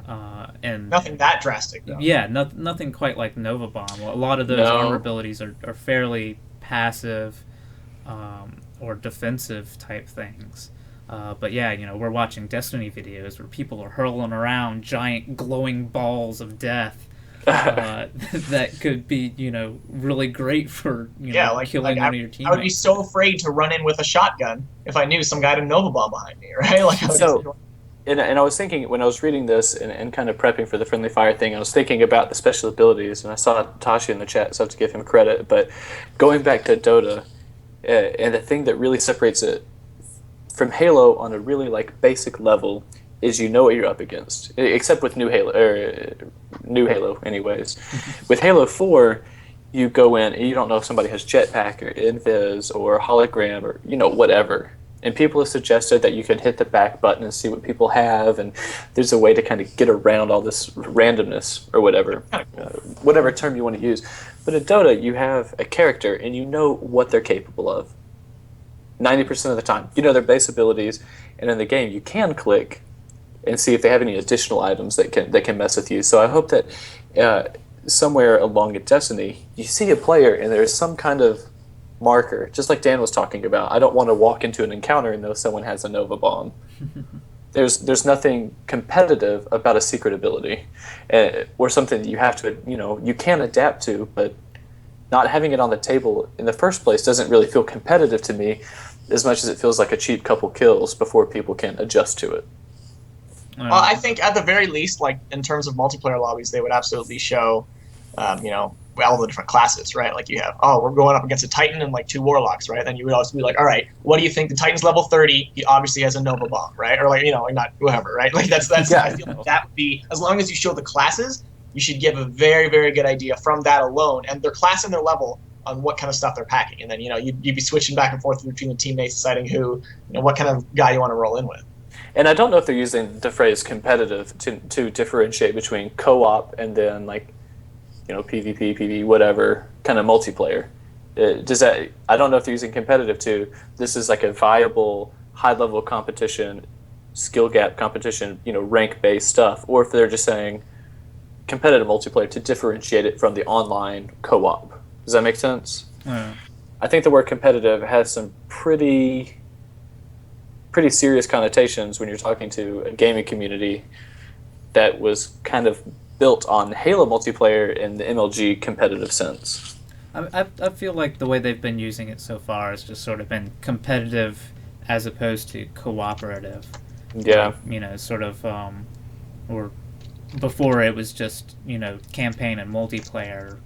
and nothing that drastic though. Yeah, nothing quite like Nova Bomb. A lot of those armor abilities are fairly passive or defensive type things. But yeah, we're watching Destiny videos where people are hurling around giant glowing balls of death. That could be, really great for, killing one of your teammates. I would be so afraid to run in with a shotgun if I knew some guy had a Nova Bomb behind me, right? And I was thinking, when I was reading this and kind of prepping for the Friendly Fire thing, I was thinking about the special abilities, and I saw Tashi in the chat, so I have to give him credit. But going back to Dota, and the thing that really separates it from Halo on a really basic level is what you're up against, except with New Halo anyways. With Halo 4, you go in and you don't know if somebody has jetpack or invis or hologram or whatever. And people have suggested that you can hit the back button and see what people have, and there's a way to kind of get around all this randomness or whatever, whatever term you want to use. But in Dota, you have a character and you know what they're capable of 90% of the time. You know their base abilities, and in the game you can click and see if they have any additional items that can mess with you. So I hope that somewhere along in Destiny, you see a player and there's some kind of marker, just like Dan was talking about. I don't want to walk into an encounter and know someone has a Nova Bomb. There's nothing competitive about a secret ability, or something that you have to, you can adapt to, but not having it on the table in the first place doesn't really feel competitive to me as much as it feels like a cheap couple kills before people can adjust to it. Well, I think at the very least, in terms of multiplayer lobbies, they would absolutely show, all the different classes, right? Like you have, we're going up against a Titan and 2 Warlocks, right? Then you would also be like, all right, what do you think? The Titan's level 30. He obviously has a Nova Bomb, right? Or not whatever, right? That's. Yeah. I feel like that would be, as long as you show the classes, you should give a very, very good idea from that alone, and their class and their level on what kind of stuff they're packing, and then you'd be switching back and forth between the teammates, deciding who, what kind of guy you want to roll in with. And I don't know if they're using the phrase competitive to differentiate between co-op and then PvP, PvE, whatever kind of multiplayer. I don't know if they're using competitive to, this is a viable high-level competition, skill gap competition, rank-based stuff, or if they're just saying competitive multiplayer to differentiate it from the online co-op. Does that make sense? Yeah. I think the word competitive has some pretty serious connotations when you're talking to a gaming community that was kind of built on Halo multiplayer in the MLG competitive sense. I feel like the way they've been using it so far has just sort of been competitive as opposed to cooperative. Yeah. Or before it was just, campaign and multiplayer,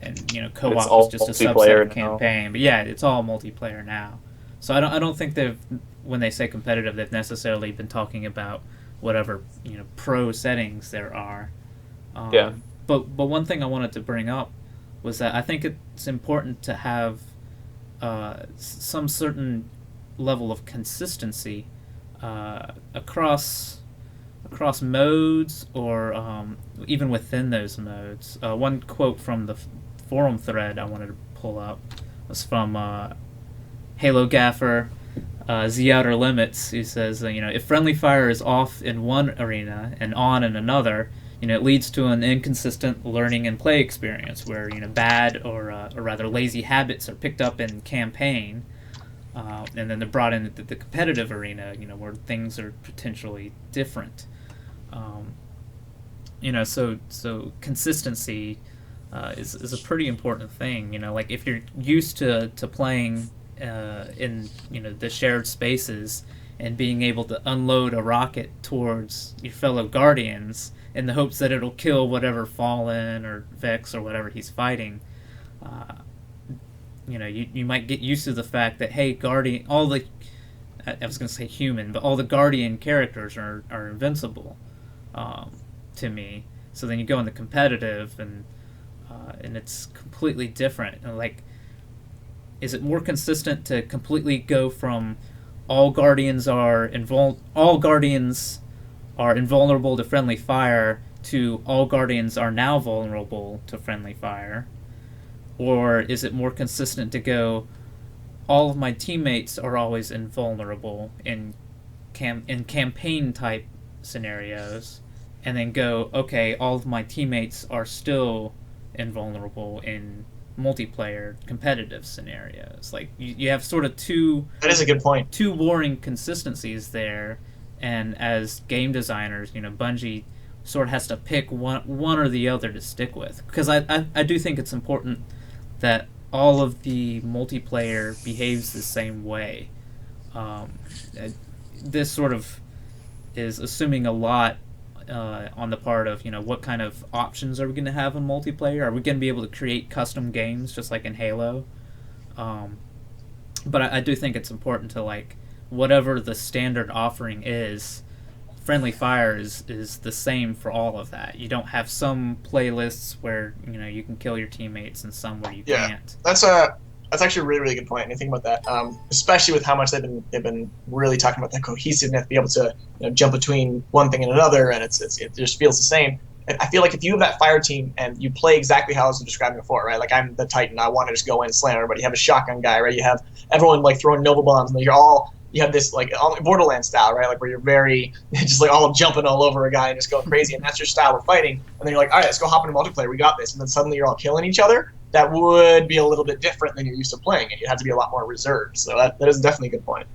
and co-op was just a subset of campaign. But yeah, it's all multiplayer now. So I don't think when they say competitive, they've necessarily been talking about whatever pro settings there are. Yeah. But one thing I wanted to bring up was that I think it's important to have some certain level of consistency across modes, or even within those modes. One quote from the forum thread I wanted to pull up was from Halo Gaffer, The Outer Limits, who says, if friendly fire is off in one arena and on in another, it leads to an inconsistent learning and play experience where, bad or rather lazy habits are picked up in campaign, and then they're brought into the competitive arena, where things are potentially different. So consistency is a pretty important thing. Like if you're used to playing in the shared spaces and being able to unload a rocket towards your fellow Guardians in the hopes that it'll kill whatever Fallen or Vex or whatever he's fighting. You might get used to the fact that, hey, Guardian, I was going to say human, but all the Guardian characters are invincible to me. So then you go into competitive, and it's completely different. And like, is it more consistent to completely go from all Guardians are invulnerable to friendly fire to all Guardians are now vulnerable to friendly fire? Or is it more consistent to go, all of my teammates are always invulnerable in campaign type scenarios, and then go, okay, all of my teammates are still invulnerable in multiplayer competitive scenarios? Like you have sort of that is a good point. Two warring consistencies there, and as game designers, Bungie sort of has to pick one or the other to stick with, because I do think it's important that all of the multiplayer behaves the same way. This sort of is assuming a lot on the part of, what kind of options are we going to have in multiplayer? Are we going to be able to create custom games just like in Halo? But I do think it's important to, like, whatever the standard offering is, friendly fire is the same for all of that. You don't have some playlists where you can kill your teammates and some where you can't. That's actually a really, really good point. And I think about that, especially with how much they've been really talking about that cohesiveness, be able to jump between one thing and another, and it just feels the same. And I feel like if you have that fire team and you play exactly how I was describing before, right? Like I'm the Titan, I want to just go in and slam everybody. You have a shotgun guy, right? You have everyone like throwing Nova bombs, and you have this like Borderlands style, right? Like where you're very just like all jumping all over a guy and just going crazy, and that's your style of fighting. And then you're like, all right, let's go hop into multiplayer. We got this. And then suddenly you're all killing each other. That would be a little bit different than you're used to playing, and you have to be a lot more reserved. So that is definitely a good point.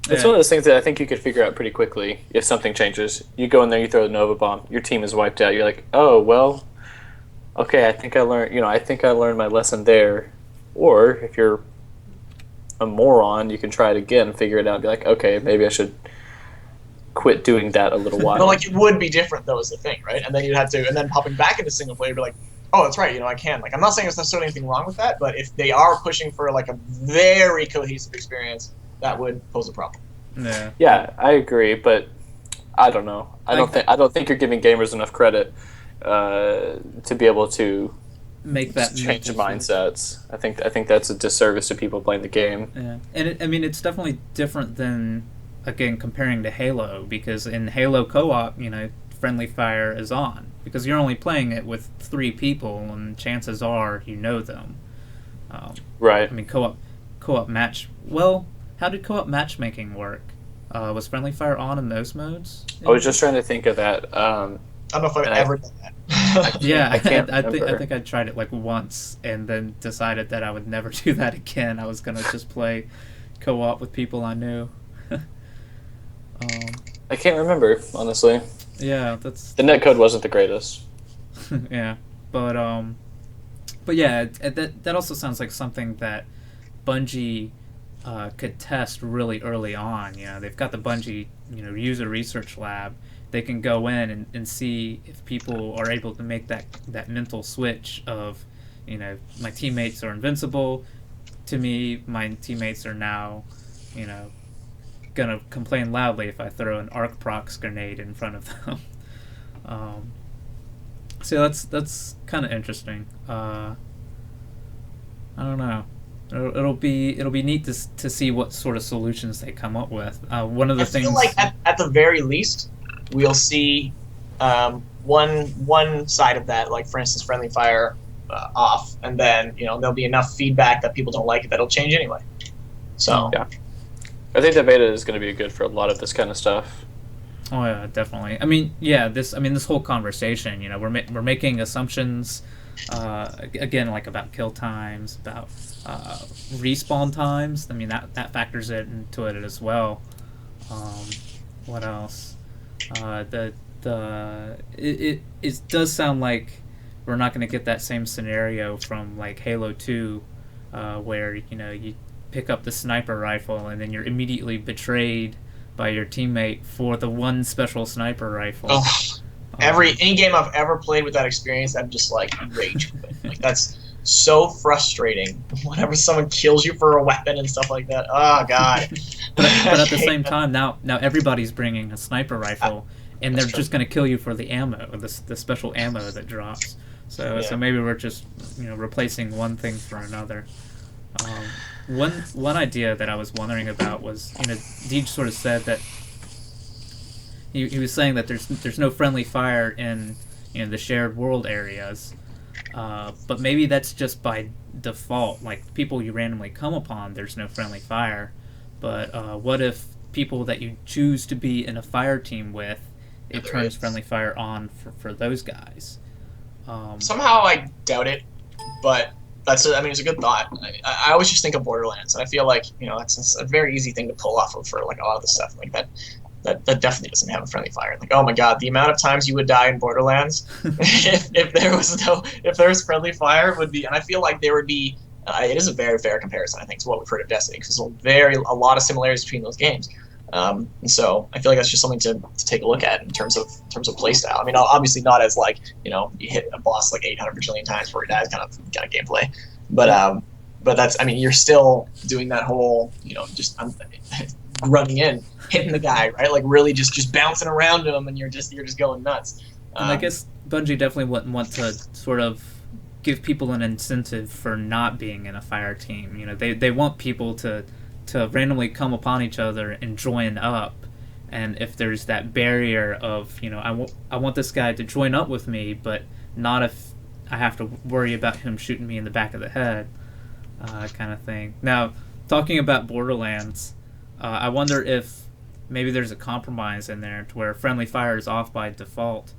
It's one of those things that I think you could figure out pretty quickly if something changes. You go in there, you throw the Nova bomb, your team is wiped out. You're like, oh well, okay, I think I learned my lesson there. Or if you're a moron, you can try it again, figure it out, and be like, okay, maybe I should quit doing that a little while. But like it would be different though, is the thing, right? And then you'd have to, and then popping back into single player, you'd be like, oh, that's right, I can. Like, I'm not saying there's necessarily anything wrong with that, but if they are pushing for like a very cohesive experience, that would pose a problem. Yeah, I agree, but I don't know. I don't think you're giving gamers enough credit to be able to make that change mindsets. I think that's a disservice to people playing the game. Yeah, and it's definitely different than, again, comparing to Halo, because in Halo co-op, friendly fire is on because you're only playing it with 3 people, and chances are you know them. Right. I mean, co-op match. Well, how did co-op matchmaking work? Was friendly fire on in those modes? I was just trying to think of that. I don't know if I've ever done that. Yeah, I can't. I think I tried it like once, and then decided that I would never do that again. I was gonna just play co-op with people I knew. I can't remember, honestly. Yeah, that's the netcode wasn't the greatest. Yeah, but yeah, that also sounds like something that Bungie could test really early on. They've got the Bungie user research lab. They can go in and see if people are able to make that mental switch of, my teammates are invincible. To me, my teammates are now, gonna complain loudly if I throw an arc prox grenade in front of them. So that's kind of interesting. I don't know. It'll be neat to see what sort of solutions they come up with. One of the things, I feel like at the very least, we'll see one side of that, like for instance, friendly fire off, and then there'll be enough feedback that people don't like it that'll change anyway. So yeah, I think the beta is going to be good for a lot of this kind of stuff. Oh yeah, definitely. I mean, yeah, this whole conversation, we're making assumptions Again, like about kill times, about respawn times. I mean, that factors it into it as well. What else? It does sound like we're not going to get that same scenario from like Halo 2, where you pick up the sniper rifle and then you're immediately betrayed by your teammate for the one special sniper rifle. Oh, any game I've ever played with that experience, I'm just like rage quit. Like that's so frustrating. Whenever someone kills you for a weapon and stuff like that, oh god. but at the same time, now everybody's bringing a sniper rifle, and they're just going to kill you for the ammo, the special ammo that drops. So maybe we're just replacing one thing for another. One idea that I was wondering about was, Deej sort of said that he was saying that there's no friendly fire in the shared world areas, but maybe that's just by default. Like people you randomly come upon, there's no friendly fire. But what if people that you choose to be in a fire team with, it turns friendly fire on for those guys? Somehow I doubt it, but it's a good thought. I always just think of Borderlands, and I feel like it's a very easy thing to pull off of for like a lot of the stuff like that. That definitely doesn't have a friendly fire. Like, oh my god, the amount of times you would die in Borderlands if there was friendly fire would be, and I feel like there would be. It is a very fair comparison, I think, to what we've heard of Destiny, because there's a lot of similarities between those games. And so I feel like that's just something to take a look at in terms of playstyle. I mean, obviously not as like you hit a boss like 800 bajillion times before he dies kind of gameplay, but that's, I mean, you're still doing that whole just running in, hitting the guy, right? Like really just bouncing around him, and you're just going nuts. And I guess Bungie definitely wouldn't want to sort of give people an incentive for not being in a fire team. They want people to randomly come upon each other and join up. And if there's that barrier of I want this guy to join up with me, but not if I have to worry about him shooting me in the back of the head, kind of thing. Now, talking about Borderlands, I wonder if maybe there's a compromise in there to where friendly fire is off by default,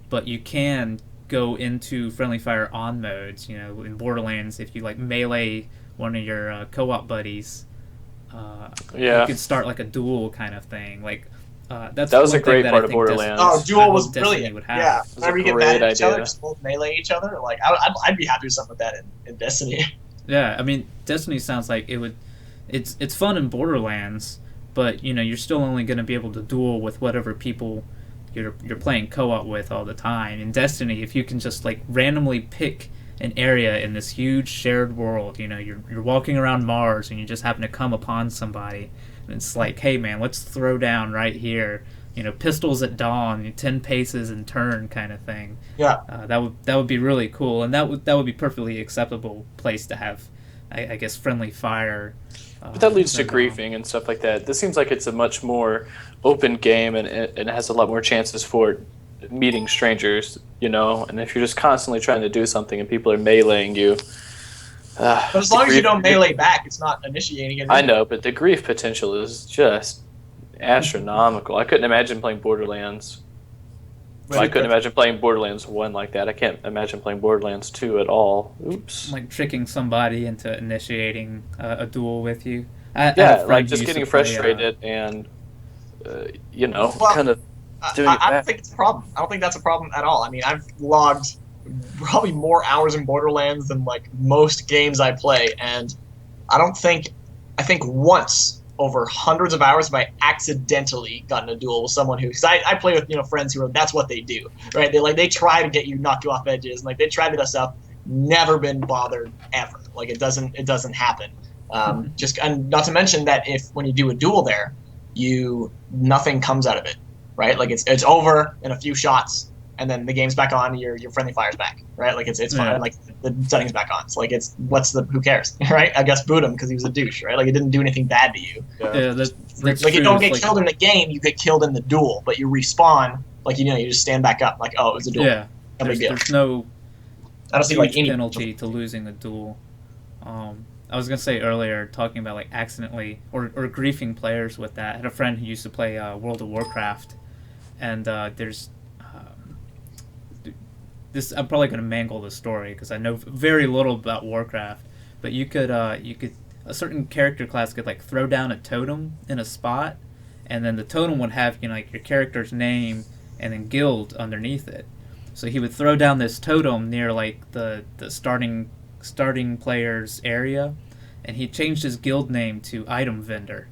but you can go into friendly fire on modes. In Borderlands, if you like melee one of your co-op buddies, you could start like a duel kind of thing. Like that was a great part of Borderlands. Duel was brilliant. Would have. Yeah, whenever you get mad at each other, idea. just both melee each other. Like I'd be happy with something like that in Destiny. Yeah, I mean, Destiny sounds like it would. It's fun in Borderlands, but you're still only going to be able to duel with whatever people you're playing co-op with all the time. In Destiny, if you can just like randomly pick an area in this huge shared world, you're walking around Mars and you just happen to come upon somebody, and it's like, hey man, let's throw down right here. Pistols at dawn, 10 paces and turn kind of thing. Yeah, that would be really cool, and that would be perfectly acceptable place to have, I guess, friendly fire. But that leads to griefing and stuff like that. This seems like it's a much more open game, and it has a lot more chances for meeting strangers, and if you're just constantly trying to do something and people are meleeing you. But as long as you don't melee back, it's not initiating it. I know, but the grief potential is just astronomical. I couldn't imagine playing Borderlands. I couldn't imagine playing Borderlands 1 like that. I can't imagine playing Borderlands 2 at all. Oops. Like tricking somebody into initiating a duel with you. Like just getting frustrated and, kind of doing it back. I don't think it's a problem. I don't think that's a problem at all. I mean, I've logged probably more hours in Borderlands than like most games I play, and I think once over hundreds of hours have I accidentally gotten a duel with someone because I play with friends who that's what they do, right? They try to get you, knock you off edges, and like they try to do that stuff. Never been bothered ever. Like it doesn't happen. And not to mention that when you do a duel there, nothing comes out of it, right? Like it's over in a few shots, and then the game's back on, and your friendly fire's back, right? Like it's fine, and like the setting's back on. So like who cares, right? I guess boot him because he was a douche, right? Like it didn't do anything bad to you. Yeah, that's like you don't get killed in the game, you get killed in the duel, but you respawn, like you just stand back up, like oh, it was a duel. Yeah, there's no. I don't see like any penalty to losing a duel. I was gonna say earlier, talking about like accidentally or griefing players with that. I had a friend who used to play World of Warcraft, and this I'm probably going to mangle the story because I know very little about Warcraft, but you could a certain character class could like throw down a totem in a spot, and then the totem would have like your character's name and then guild underneath it. So he would throw down this totem near like the starting player's area, and he changed his guild name to Item Vendor,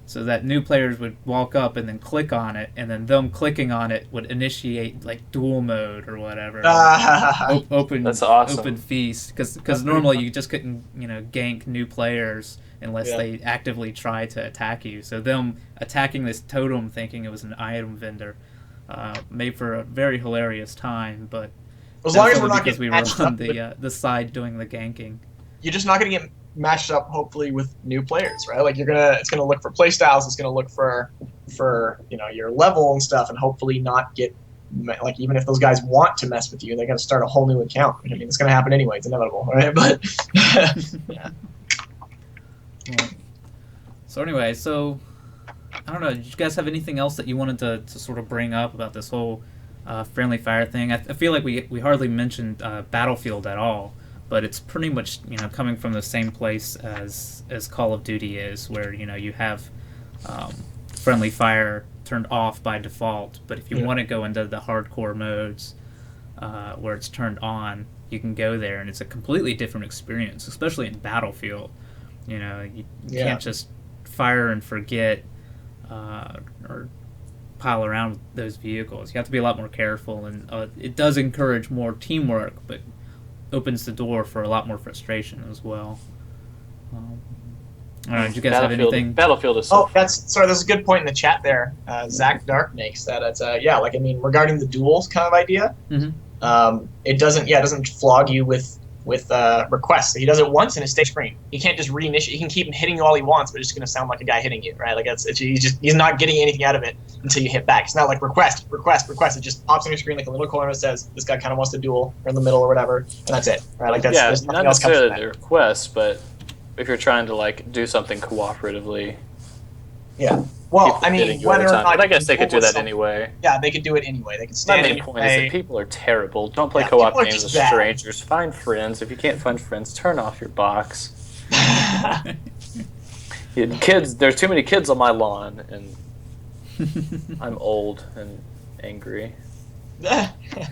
so that new players would walk up and then click on it, and then them clicking on it would initiate like duel mode or whatever. Open That's awesome. Open feast, because normally you just couldn't gank new players unless they actively try to attack you. So them attacking this totem thinking it was an item vendor made for a very hilarious time, but as long as we're not because getting we were matched on up the side doing the ganking. You're just not going to get matched up, hopefully, with new players, right? Like it's gonna look for play styles, it's gonna look for your level and stuff, and hopefully not get like, even if those guys want to mess with you, they're gonna start a whole new account. I mean, it's gonna happen anyway. It's inevitable, right? But yeah. So anyway, I don't know. Did you guys have anything else that you wanted to sort of bring up about this whole friendly fire thing? I feel like we hardly mentioned Battlefield at all, but it's pretty much coming from the same place as Call of Duty is, where you have friendly fire turned off by default, but if you want to go into the hardcore modes where it's turned on, you can go there, and it's a completely different experience, especially in Battlefield. You can't just fire and forget or pile around with those vehicles. You have to be a lot more careful, and it does encourage more teamwork, but opens the door for a lot more frustration as well. I don't know, did you guys have anything? Battlefield is so there's a good point in the chat there. Zach Dark makes that it's regarding the duels kind of idea. Mm-hmm. It doesn't flog you with requests. He does it once and it stays screen. He can't just reinitiate. He can keep hitting you all he wants, but it's just going to sound like a guy hitting you, right? Like he's not getting anything out of it until you hit back. It's not like request. It just pops on your screen like a little corner that says this guy kind of wants to duel, or in the middle or whatever, and that's it, right? Like that's not necessarily the request, but if you're trying to like do something cooperatively. Yeah. Well, I mean, whether or not, but I guess they could do that anyway. Yeah, they could do it anyway. They could stand. My main point is that people are terrible. Don't play co-op games with strangers. Find friends. If you can't find friends, turn off your box. Kids, there's too many kids on my lawn, and I'm old and angry.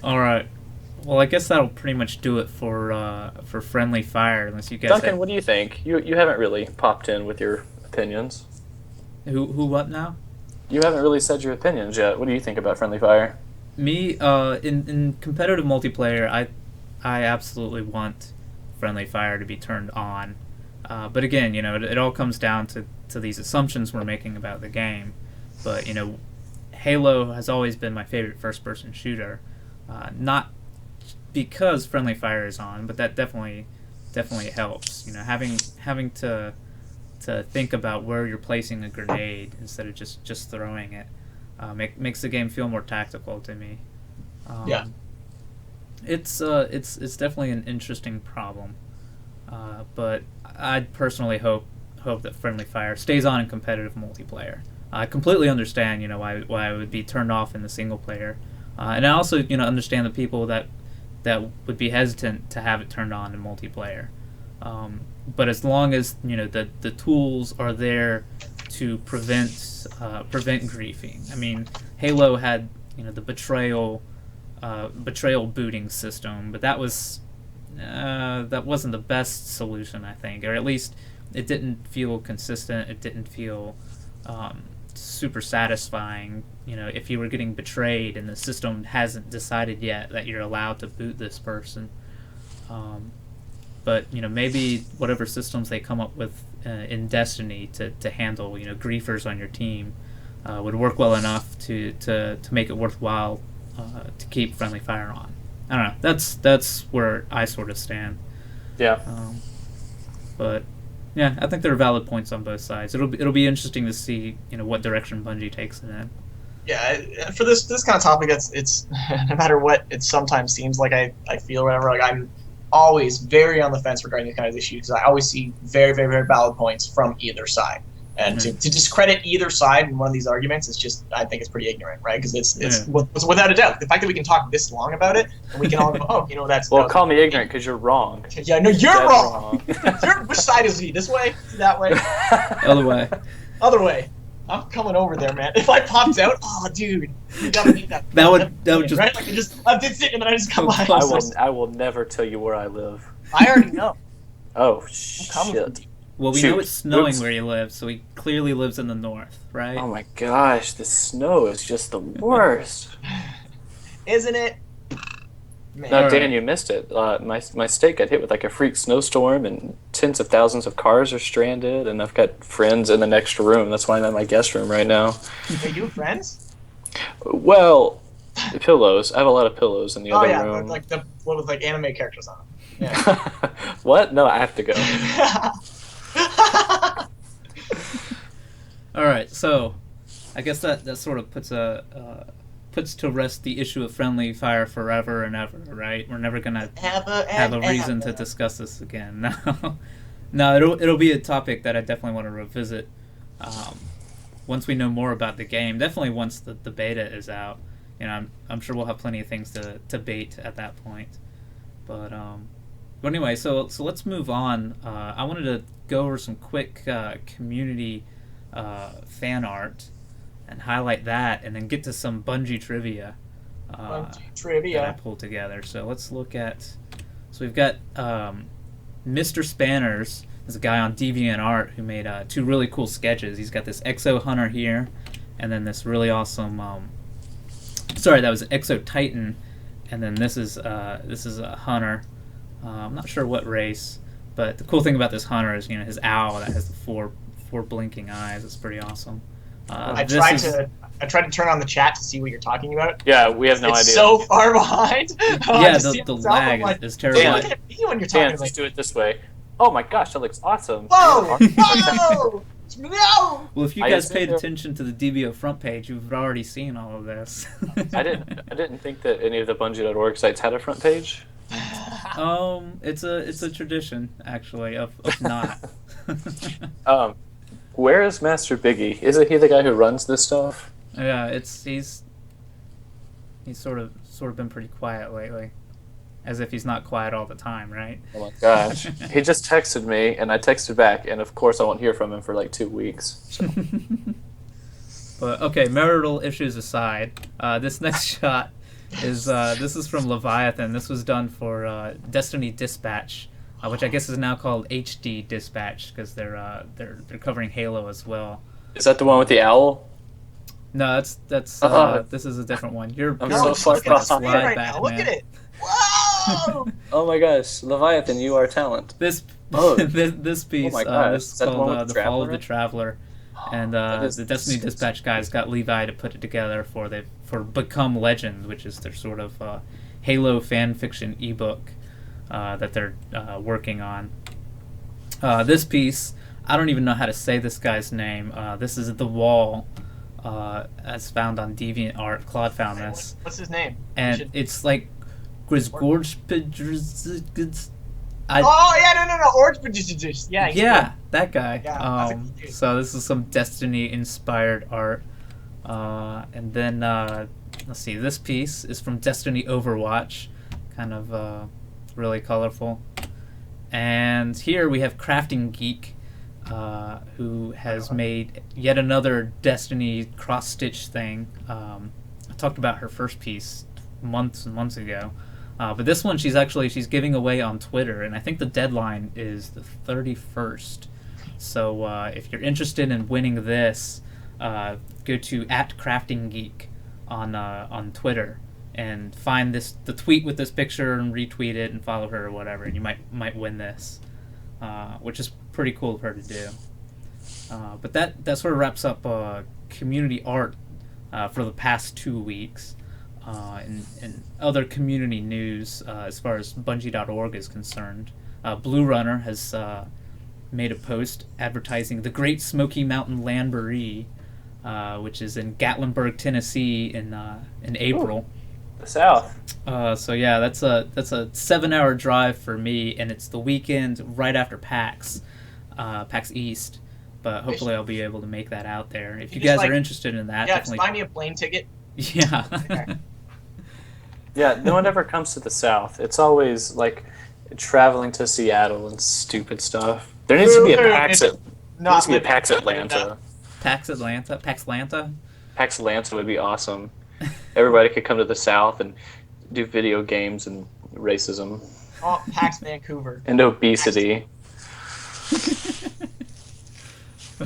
All right. Well, I guess that'll pretty much do it for friendly fire. Unless you guys. Duncan, what do you think? You haven't really popped in with your opinions. Who what now? You haven't really said your opinions yet. What do you think about friendly fire? Me, in competitive multiplayer, I absolutely want friendly fire to be turned on. But again, it all comes down to these assumptions we're making about the game. But Halo has always been my favorite first-person shooter. Not because friendly fire is on, but that definitely helps. Having to think about where you're placing a grenade instead of just throwing it makes the game feel more tactical to me. It's definitely an interesting problem, but I'd personally hope that friendly fire stays on in competitive multiplayer. I completely understand why it would be turned off in the single player, and I also understand the people that would be hesitant to have it turned on in multiplayer. But as long as the tools are there to prevent griefing. I mean, Halo had the betrayal booting system, but that wasn't the best solution, I think, or at least it didn't feel consistent. It didn't feel super satisfying. If you were getting betrayed and the system hasn't decided yet that you're allowed to boot this person. But maybe whatever systems they come up with in Destiny to handle griefers on your team would work well enough to make it worthwhile to keep friendly fire on. I don't know. That's where I sort of stand. Yeah. But yeah, I think there are valid points on both sides. It'll be interesting to see what direction Bungie takes it in. Yeah, for this kind of topic, it's no matter what it sometimes seems like I feel or whatever. Like I'm always very on the fence regarding these kind of issues because I always see very, very, very valid points from either side. And to discredit either side in one of these arguments is just, I think it's pretty ignorant, right? Because it's without a doubt, the fact that we can talk this long about it, and we can all go, oh, that's... Well, call me ignorant because you're wrong. Yeah, no, you're wrong. Which side is he? This way? That way? Other way. Other way. I'm coming over there, man. If I popped out, oh, dude, you gotta make that. that would just... Right? Like, I did sit and then I just come by. I will never tell you where I live. I already know. Oh, shit. Well, we know it's snowing where he lives, so he clearly lives in the north, right? Oh my gosh, the snow is just the worst. Isn't it? Man. No, Dan, you missed it. My state got hit with like a freak snowstorm, and tens of thousands of cars are stranded, and I've got friends in the next room. That's why I'm in my guest room right now. Are you friends? Well, pillows. I have a lot of pillows in the other room. Oh, like the one with like anime characters on them. Yeah. What? No, I have to go. All right, so I guess that sort of puts to rest the issue of friendly fire forever and ever, right? We're never gonna have a reason to discuss this again. No, it'll be a topic that I definitely want to revisit once we know more about the game. Definitely once the beta is out. I'm sure we'll have plenty of things to debate at that point. But anyway, so let's move on. I wanted to go over some quick community fan art and highlight that, and then get to some Bungie trivia. That I pulled together. So let's look at. So we've got Mr. Spanners is a guy on DeviantArt who made two really cool sketches. He's got this Exo Hunter here, and then this really awesome. Sorry, that was Exo Titan, and then this is a Hunter. I'm not sure what race, but the cool thing about this Hunter is his owl that has the four blinking eyes. It's pretty awesome. I tried to turn on the chat to see what you're talking about. Yeah, we have no idea. It's so far behind. Yeah, the lag is terrible. Look at me when you're talking. Let's do it this way. Oh my gosh, that looks awesome. Whoa! No! No! Well, if you guys paid attention to the DBO front page, you've already seen all of this. I didn't think that any of the Bungie.org sites had a front page. It's a tradition actually of not. Where is Master Biggie? Isn't he the guy who runs this stuff? Yeah, he's sort of been pretty quiet lately, as if he's not quiet all the time, right? Oh my gosh, he just texted me, and I texted back, and of course I won't hear from him for like 2 weeks. So. But okay, marital issues aside, this next shot is this is from Leviathan. This was done for Destiny Dispatch. Which I guess is now called HD Dispatch because they're covering Halo as well. Is that the one with the owl? No, that's this is a different one. You're so far behind right now. Look at it. Whoa! Oh my gosh, Leviathan, you are talent. This piece, Oh my gosh. this is called The Fall of the Traveler, and the Destiny Dispatch guys got Levi to put it together for Become Legend, which is their sort of Halo fan fiction ebook. That they're working on. This piece, I don't even know how to say this guy's name. This is The Wall, as found on DeviantArt. Claude found this. What's his name? And it's like Grisgorge. Oh yeah, no, Orange. Yeah, that guy. Yeah, so this is some Destiny-inspired art. And then let's see. This piece is from Destiny Overwatch, kind of. Really colorful. And here we have Crafting Geek, who has made yet another Destiny cross-stitch thing. I talked about her first piece months and months ago. But this one she's giving away on Twitter, and I think the deadline is the 31st. So if you're interested in winning this, go to @CraftingGeek on Twitter. And find the tweet with this picture and retweet it and follow her or whatever, and you might win this, which is pretty cool of her to do. But that sort of wraps up community art for the past 2 weeks, and other community news as far as Bungie.org is concerned. Blue Runner has made a post advertising the Great Smoky Mountain Lamboree, which is in Gatlinburg, Tennessee, in April. Ooh. The South. So yeah, that's a 7-hour drive for me, and it's the weekend right after PAX East. but hopefully I'll be able to make that out there. If you just, guys are interested in that, yeah, definitely. just buy me a plane ticket. Yeah. Yeah, no one ever comes to the South. It's always like traveling to Seattle and stupid stuff. There needs to be a PAX Atlanta. PAX Atlanta? PAX Atlanta? PAX Atlanta would be awesome. Everybody could come to the South and do video games and racism. Oh, PAX Vancouver. And obesity.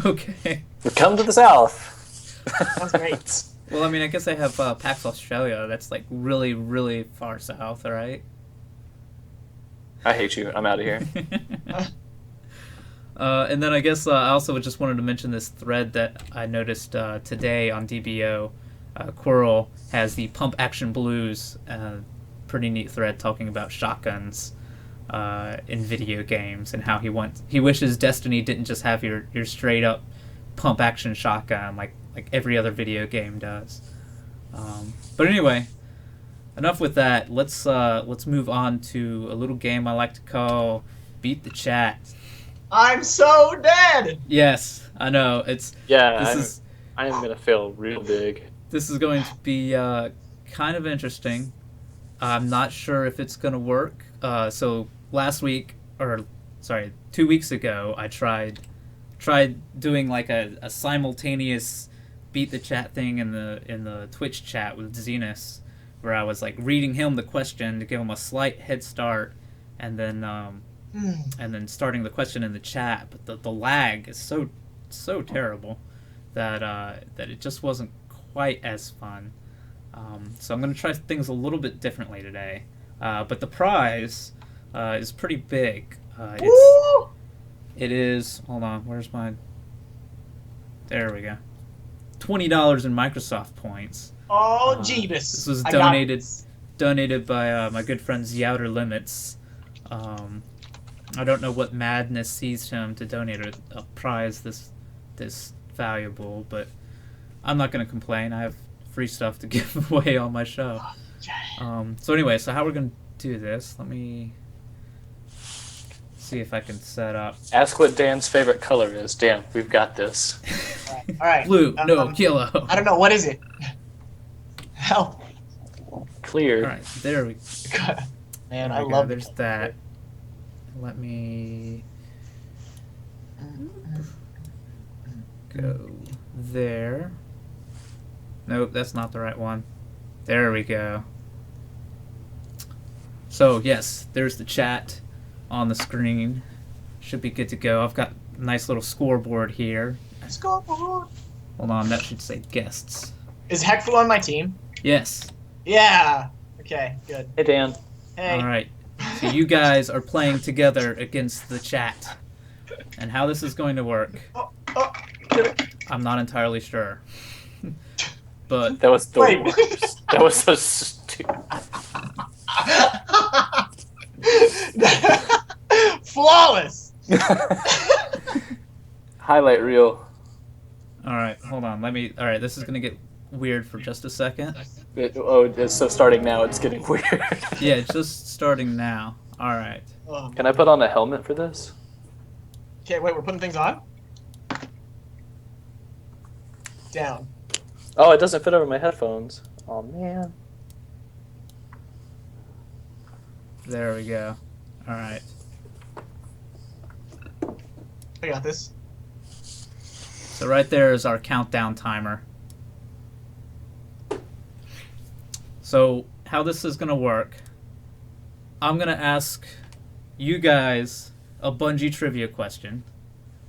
Okay. Come to the South. Sounds great. Well, I mean, I guess they have PAX Australia. That's like really, really far south, right? I hate you. I'm out of here. And then I guess I also just wanted to mention this thread that I noticed today on DBO. Quirrell has the Pump Action Blues, pretty neat thread talking about shotguns in video games and how he wishes Destiny didn't just have your straight up pump action shotgun like every other video game does. But anyway, enough with that. Let's move on to a little game I like to call Beat the Chat. I'm so dead. Yes, I know. I am gonna fail real big. This is going to be kind of interesting. I'm not sure if it's going to work. So 2 weeks ago, I tried doing like a simultaneous Beat the Chat thing in the Twitch chat with Zenus, where I was like reading him the question to give him a slight head start, and then starting the question in the chat. But the lag is so terrible that it just wasn't quite as fun. So I'm going to try things a little bit differently today. But the prize is pretty big. It is... Hold on, where's my... There we go. $20 in Microsoft points. Oh, Jeebus. This was donated by my good friend Zouter Limits. I don't know what madness seized him to donate a prize this valuable, but I'm not going to complain. I have free stuff to give away on my show. So anyway, so how we're going to do this, let me see if I can set up. Ask what Dan's favorite color is. Dan, we've got this. All right. Blue, no, yellow. I don't know. What is it? Help. Clear. All right, there we go. Man, I love There's that. Let me go there. Nope, that's not the right one. There we go. So, yes, there's the chat on the screen. Should be good to go. I've got a nice little scoreboard here. Scoreboard. Hold on, that should say guests. Is Heckfu on my team? Yes. Yeah. Okay, good. Hey, Dan. Hey. All right. So you guys are playing together against the chat. And how this is going to work, I'm not entirely sure. But that was the worst. That was so stupid. Flawless. Highlight reel. all right, hold on. All right, this is going to get weird for just a second. So starting now, it's getting weird. Yeah, it's just starting now. All right. Can I put on a helmet for this? Okay, wait, we're putting things on? Down. Oh, it doesn't fit over my headphones. Oh, man. There we go. All right. I got this. So right there is our countdown timer. So how this is going to work, I'm going to ask you guys a Bungie trivia question.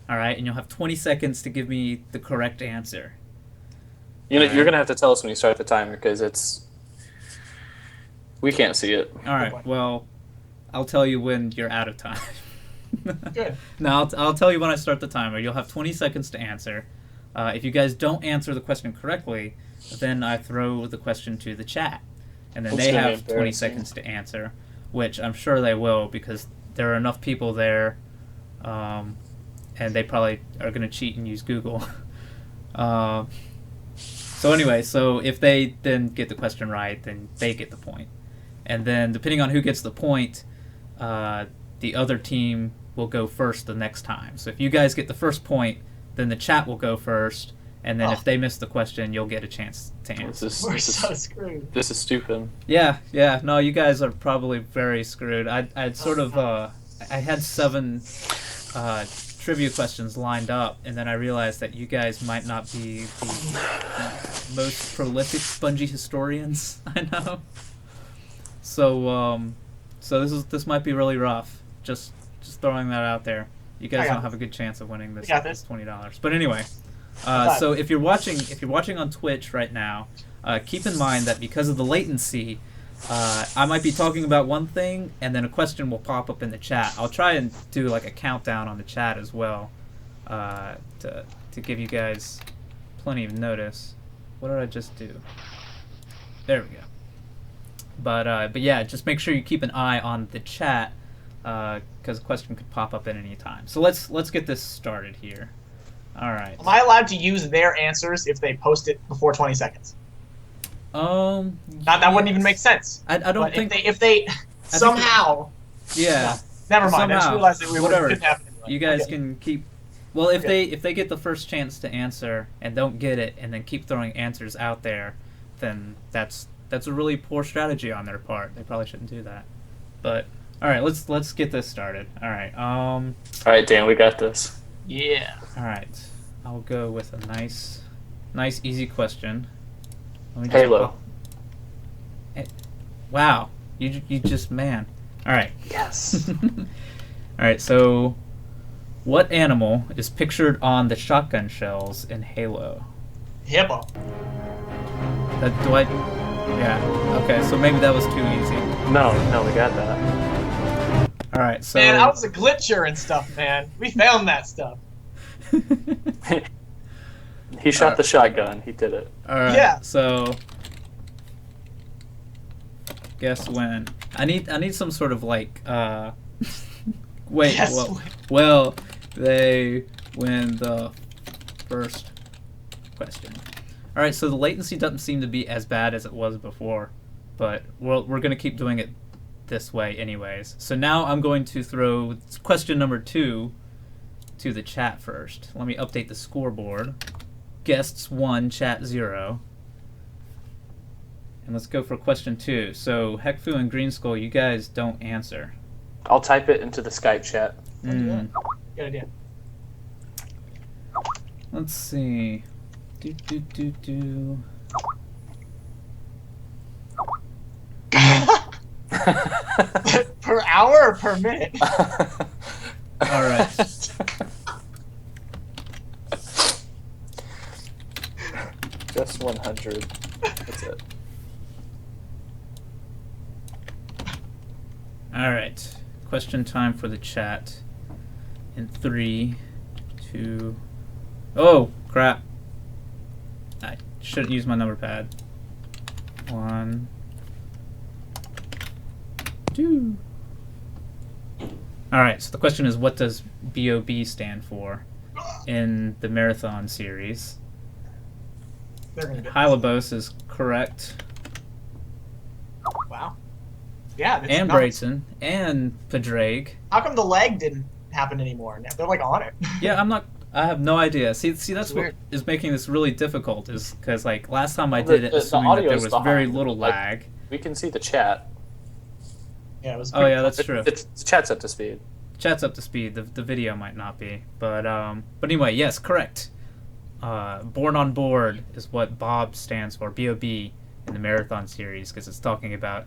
All right, and you'll have 20 seconds to give me the correct answer. You're going to have to tell us when you start the timer, because we can't see it. All right, well, I'll tell you when you're out of time. Good. No, I'll tell you when I start the timer. You'll have 20 seconds to answer. If you guys don't answer the question correctly, then I throw the question to the chat. And then they have 20 seconds to answer, which I'm sure they will, because there are enough people there, and they probably are going to cheat and use Google. So anyway, so if they then get the question right, then they get the point. And then depending on who gets the point, the other team will go first the next time. So if you guys get the first point, then the chat will go first, and then if they miss the question, you'll get a chance to answer. We're so screwed. This is stupid. Yeah. No, you guys are probably very screwed. I'd sort of I had 7 trivia questions lined up, and then I realized that you guys might not be the most prolific Bungie historians I know. So this might be really rough. Just throwing that out there. You guys don't have a good chance of winning this $20. But anyway, so if you're watching on Twitch right now, keep in mind that because of the latency, I might be talking about one thing, and then a question will pop up in the chat. I'll try and do like a countdown on the chat as well, to give you guys plenty of notice. What did I just do? There we go. But yeah, just make sure you keep an eye on the chat, because a question could pop up at any time. So let's get this started here. All right. Am I allowed to use their answers if they post it before 20 seconds? That wouldn't even make sense. I don't think if they somehow. Yeah. Never mind. Somehow, I just realized that whatever. Couldn't happen anyway. You guys can keep. Well, if they get the first chance to answer and don't get it, and then keep throwing answers out there, then that's a really poor strategy on their part. They probably shouldn't do that. But all right, let's get this started. All right. All right, Dan, we got this. Yeah. All right. I'll go with a nice easy question. Let me just Halo. Wow. You just, man. All right. Yes. All right. So, what animal is pictured on the shotgun shells in Halo? Hippo. Yeah. Okay. So maybe that was too easy. No, we got that. All right. So. Man, I was a glitcher and stuff, man. We found that stuff. He shot the shotgun. He did it. All right. Yeah. So. Guess when? I need some sort of like. Wait. Well, they win the first question. All right. So the latency doesn't seem to be as bad as it was before, but we're gonna keep doing it this way anyways. So now I'm going to throw question number 2 to the chat first. Let me update the scoreboard. Guests 1, chat 0. And let's go for question 2. So Heckfu and Greenskull, you guys don't answer. I'll type it into the Skype chat. Good idea. Let's see. Per hour or per minute? All right. Just 100. That's it. All right. Question time for the chat. In 3, 2. Oh crap! I shouldn't use my number pad. 1, 2. All right. So the question is, what does BOB stand for in the marathon series? Hylabos is correct. Wow. Yeah. And Brayton and Padraig. How come the lag didn't happen anymore? They're like on it. Yeah, I have no idea. See, that's weird. what is making this really difficult. Is because like last time I did it, assuming that there was very little lag. We can see the chat. Yeah, it was. Oh yeah, that's true. The chat's up to speed. Chat's up to speed. The video might not be, but anyway, yes, correct. Born on Board is what Bob stands for, BOB, in the marathon series, because it's talking about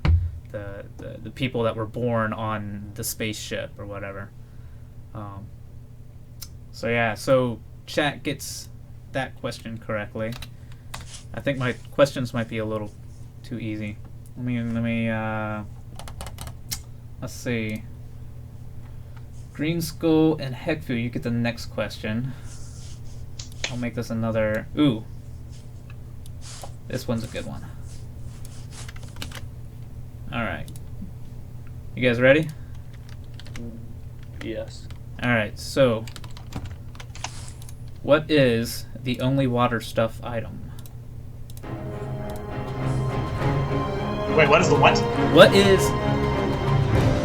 the people that were born on the spaceship or whatever. So yeah, so chat gets that question correctly. I think my questions might be a little too easy. Let me let's see. Greenskull and Heckfu, you get the next question. I'll make this another. Ooh. This one's a good one. Alright. You guys ready? Yes. Alright, so. What is the only water stuff item? Wait, what is the what?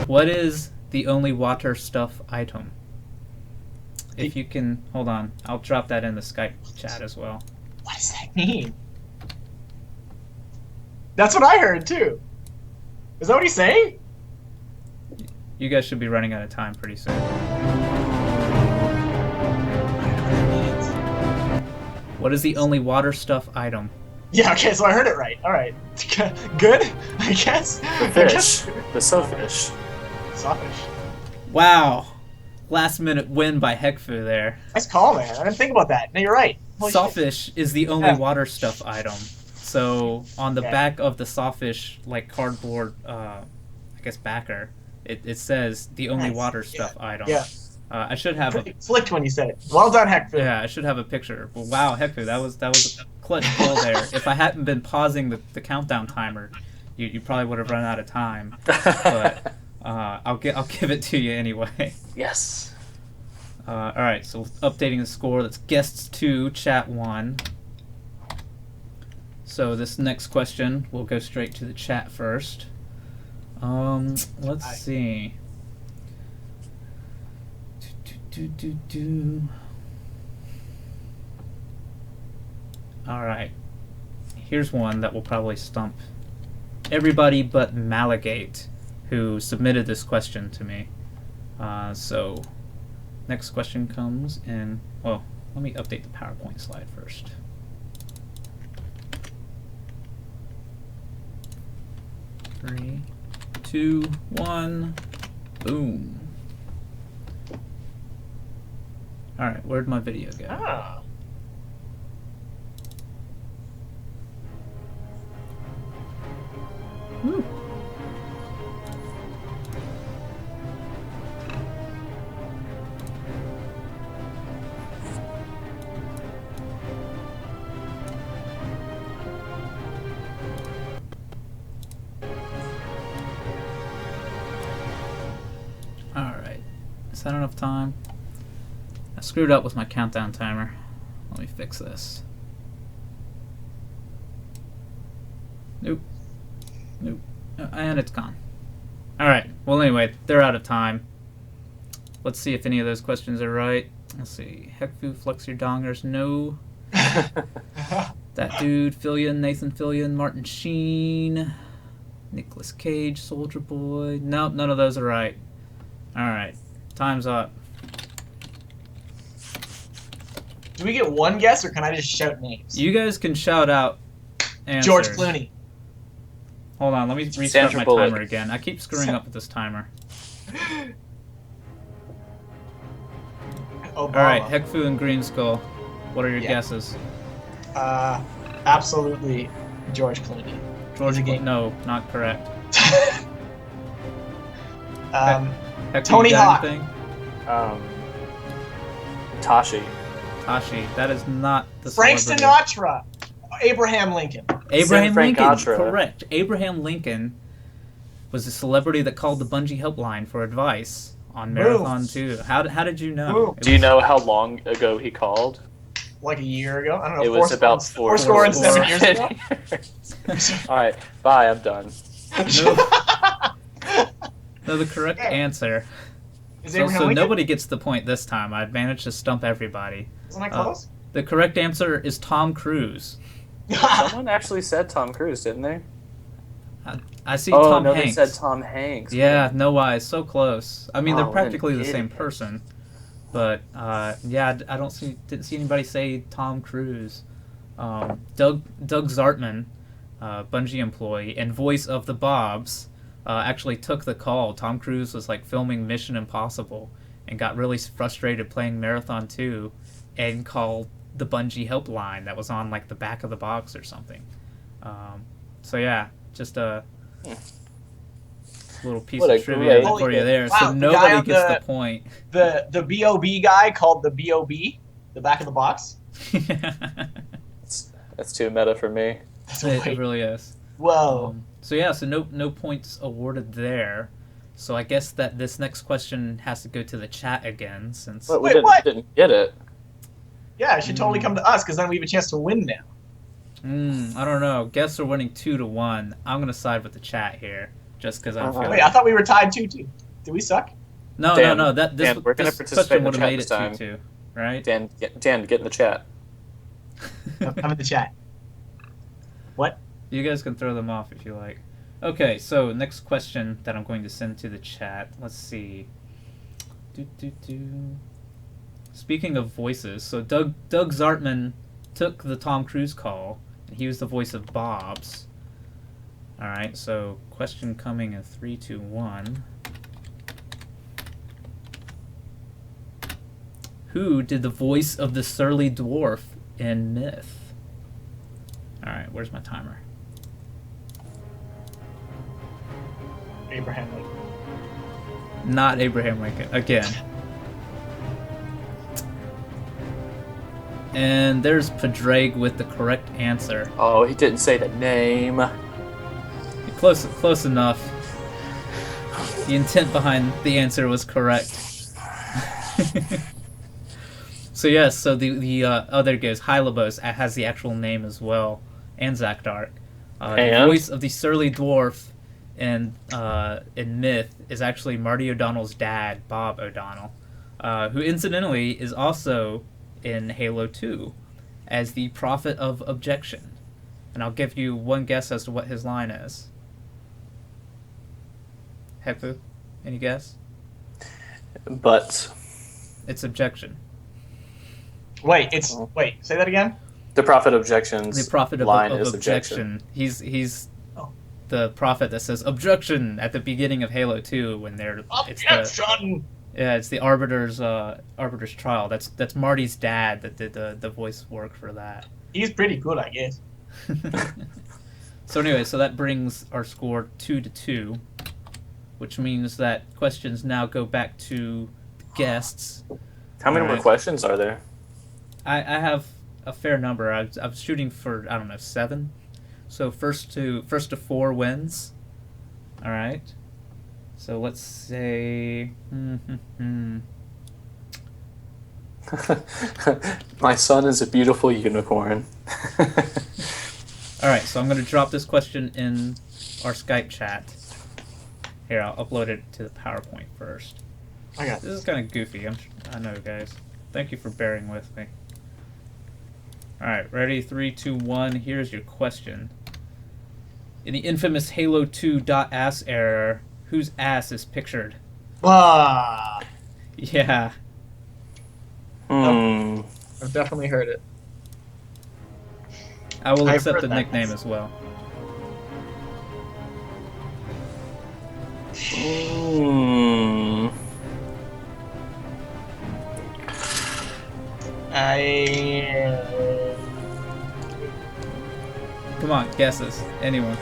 What is the only water stuff item if you can, hold on. I'll drop that in the Skype chat as well. What does that mean? That's what I heard too. Is that what he's saying? You guys should be running out of time pretty soon. What is the only water stuff item? Yeah, okay, so I heard it right. Alright. Good, I guess. The fish. The sawfish. Sawfish. Wow. Last minute win by Heckfu there. Nice call, man. I didn't think about that. No, you're right. Holy Sawfish shit. is the only water stuff item. So on the Okay. back of the sawfish, like cardboard, I guess backer, it says the only Nice. water stuff item. Yeah. I should have a Flicked when you said it. Well done, Heckfu. I should have a picture. Well, wow, Heckfu, that was a clutch pull there. If I hadn't been pausing the countdown timer, you probably would have run out of time. But I'll give it to you anyway. Yes. All right, so updating the score. That's guests 2, chat 1. So this next question, we'll go straight to the chat first. Let's see. All right. Here's one that will probably stump everybody but Malagate, who submitted this question to me. So next question comes in. Well, let me update the PowerPoint slide first. Three, 2, 1, boom. Alright, where'd my video go? Ah. Woo. Alright, is that enough time? I screwed up with my countdown timer. Let me fix this. Nope. Nope. And it's gone. Alright, well anyway, they're out of time. Let's see if any of those questions are right. Let's see. Heckfu, Flux Your Dongers, no. That Dude, Fillion, Nathan Fillion, Martin Sheen, Nicolas Cage, Soldier Boy. Nope, none of those are right. Alright, time's up. Do we get one guess, or can I just shout names? You guys can shout out answers. George Clooney. Hold on, let me restart Sandra my Bullock. timer again. I keep screwing up with this timer. Obama. Alright, Heckfu and Greenskull. What are your Yeah. guesses? Absolutely George Clooney. George He's a game- No, not correct. Heckfu, Tony you got Hawk. anything? Tashi. Tashi, that is not the Frank celebrity. Sinatra. Abraham Lincoln. Abraham Frank Lincoln, Sinatra. correct. Abraham Lincoln was a celebrity that called the Bungie helpline for advice on Marathon 2. How did you know? Boom. Do you know how long ago he called? Like a year ago? I don't know. It was about four score and 7 years ago. All right, bye. I'm done. No, the correct Yeah. answer. Is So, Abraham so Lincoln? nobody gets the point this time. I've managed to stump everybody. Isn't that close? The correct answer is Tom Cruise. Someone actually said Tom Cruise, didn't they? I see Oh Tom no, Hanks. they said Tom Hanks. Yeah, no wise, so close. I mean, they're Oh, practically the an same idiot. person, but yeah, I didn't see anybody say Tom Cruise. Doug Zartman, Bungie employee and voice of the Bobs, actually took the call. Tom Cruise was like filming Mission Impossible and got really frustrated playing Marathon 2, and called the Bungie helpline that was on like the back of the box or something. So yeah, just a little piece What of a trivia great- for you there. Wow, So the guy nobody on gets the- the point. The B.O.B. guy called the B.O.B. the back of the box. That's too meta for me. It really is. Whoa. So yeah, so no points awarded there. So I guess that this next question has to go to the chat again, since But we Wait, didn't, what? didn't get it. Yeah, it should totally come to us, because then we have a chance to win now. I don't know. Guests are winning 2-1. I'm gonna side with the chat here, just because I'm feeling. Wait, I thought we were tied 2-2. Did we suck? No, Dan, no. We're gonna this participate question in the would have chat made this it time. 2-2, right? Dan, get in the chat. I'm in the chat. What? You guys can throw them off if you like. Okay, so next question that I'm going to send to the chat. Let's see. Speaking of voices, so Doug Zartman took the Tom Cruise call, and he was the voice of Bob's. All right, so question coming in 3, 2, 1. Who did the voice of the surly dwarf in Myth? All right, where's my timer? Abraham Lincoln. Not Abraham Lincoln again. And there's Padraig with the correct answer. Oh, he didn't say the name. Close enough. The intent behind the answer was correct. So yes, so the other goes Hylobos has the actual name as well, and Zach Dark. The voice of the surly dwarf in Myth is actually Marty O'Donnell's dad, Bob O'Donnell, who incidentally is also in Halo 2 as the Prophet of Objection. And I'll give you one guess as to what his line is. Heckfu, any guess? But It's objection. Wait, say that again? the Prophet Objections The Prophet line of is Objection. He's Oh. the prophet that says objection at the beginning of Halo 2 when they're Objection! it's the Arbiter's trial. That's Marty's dad that did the voice work for that. He's pretty good, I guess. So anyway, so that brings our score 2-2, which means that questions now go back to the guests. How many more questions are there? I have a fair number. I was shooting for 7. So first to 4 wins. All right. So let's say. My son is a beautiful unicorn. All right. So I'm going to drop this question in our Skype chat. Here, I'll upload it to the PowerPoint first. I got This is kind of goofy. I know, guys. Thank you for bearing with me. All right, ready? 3, 2, 1. Here's your question. In the infamous Halo 2 .ass error, whose ass is pictured? Ah, Yeah. I've definitely heard it. I will I've accept heard the that. nickname as well. Come on, guesses. Anyone.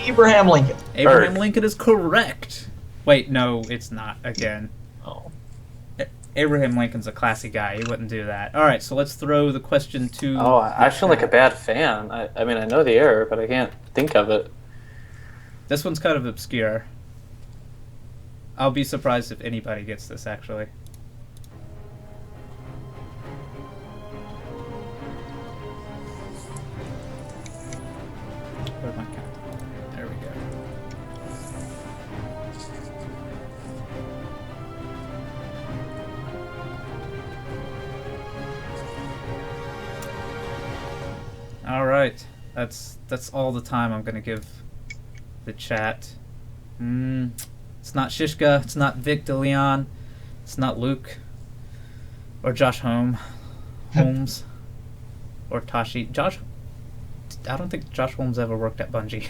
Abraham Lincoln. Abraham Lincoln is correct. Wait, no, it's not. Again. Oh. Abraham Lincoln's a classy guy. He wouldn't do that. All right, so let's throw the question to... Oh, I feel like a bad fan. I mean, I know the error, but I can't think of it. This one's kind of obscure. I'll be surprised if anybody gets this, actually. Where'd my cat? There we go. All right, that's all the time I'm gonna give the chat. It's not Shishka, it's not Vic DeLeon, it's not Luke, or Josh Holmes, or Tashi. I don't think Josh Holmes ever worked at Bungie.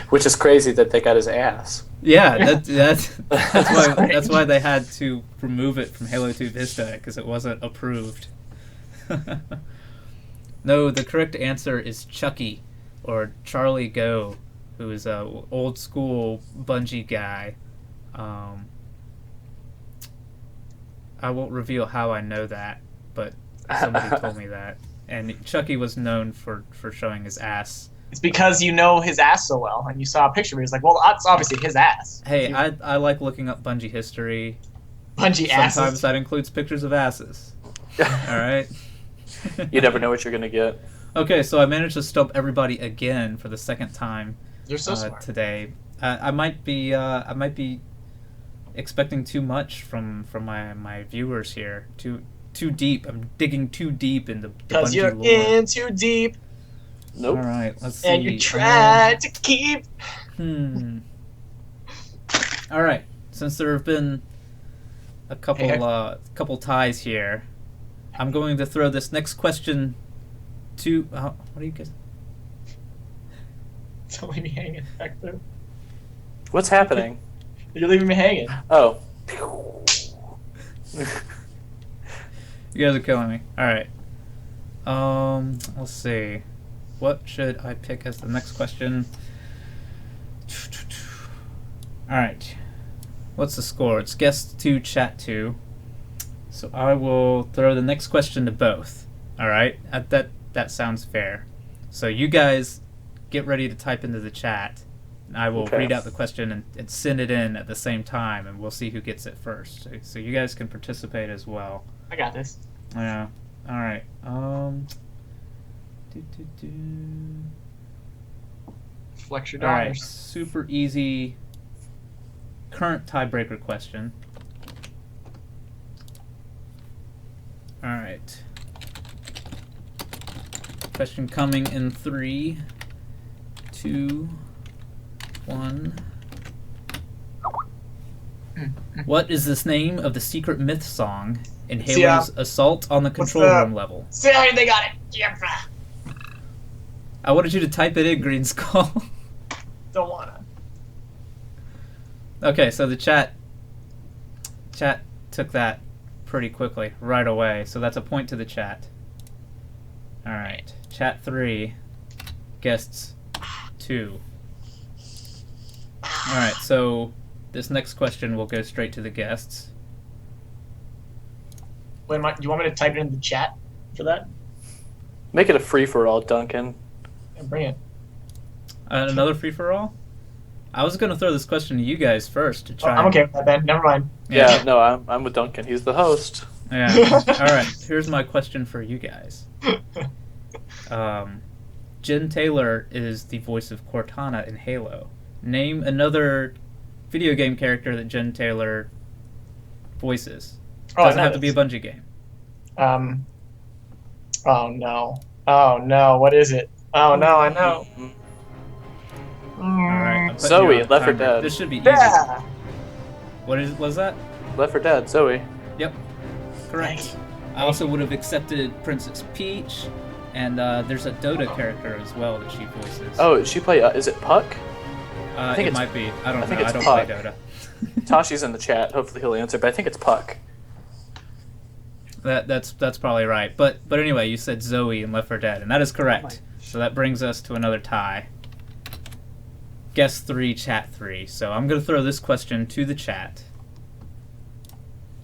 Which is crazy that they got his ass. Yeah, that's why they had to remove it from Halo 2 Vista, because it wasn't approved. No, the correct answer is Chucky, or Charlie Go, who is a old school Bungie guy. I won't reveal how I know that, but somebody told me that. And Chucky was known for showing his ass. It's because you know his ass so well, and you saw a picture of it. It's like, well, that's obviously his ass. Hey, I like looking up Bungie history. Bungie asses. Sometimes that includes pictures of asses. All right. You never know what you're gonna get. Okay, so I managed to stump everybody again for the second time. You're so smart. Today. I might be expecting too much from my viewers here. Too deep. I'm digging too deep into the Because Bungie you're lore. in too deep. Nope. All right, let's see. And you tried to keep. All right. Since there have been a couple Hey. couple ties here, I'm going to throw this next question to. What do you guys? Don't leave me hanging. Heckfu. What's happening? You're leaving me hanging. Oh. You guys are killing me. All right. Let's see. What should I pick as the next question? All right. What's the score? It's guest 2, chat 2. So I will throw the next question to both. All right. That sounds fair. So you guys get ready to type into the chat. And I will read out the question and send it in at the same time, and we'll see who gets it first. So you guys can participate as well. I got this. Yeah. All right. Flex your All right. dollars. Super easy. Current tiebreaker question. All right. Question coming in 3, 2, 1. What is this name of the secret myth song in Halo's Assault on the Control Room level? See how they got it. Yeah. I wanted you to type it in, Greenskull. Don't wanna. Okay, so the chat took that pretty quickly, right away. So that's a point to the chat. All right, chat 3, guests 2. All right, so this next question will go straight to the guests. Wait, do you want me to type it in the chat for that? Make it a free-for-all, Duncan. Yeah, bring it. Another free-for-all? I was going to throw this question to you guys first to try. I'm okay with that, Ben. Never mind. Yeah, no, I'm with Duncan. He's the host. Yeah. All right, here's my question for you guys. Jen Taylor is the voice of Cortana in Halo. Name another video game character that Jen Taylor voices. Doesn't have to be a Bungie game. Oh no. Oh no. What is it? Oh no. I know. All right. I'm putting Zoe, you on Left 4 timer. Dead. This should be easy. Yeah. Was that? Left 4 Dead, Zoe. Yep. Correct. I also would have accepted Princess Peach, and there's a Dota character as well that she voices. Oh, she play. Is it Puck? I think it might be. I don't know. think it's I don't Puck. play Dota. Tashi's in the chat. Hopefully he'll answer, but I think it's Puck. That's probably right. But anyway, you said Zoe in Left 4 Dead, and that is correct. So that brings us to another tie. Guess 3, chat 3. So I'm going to throw this question to the chat,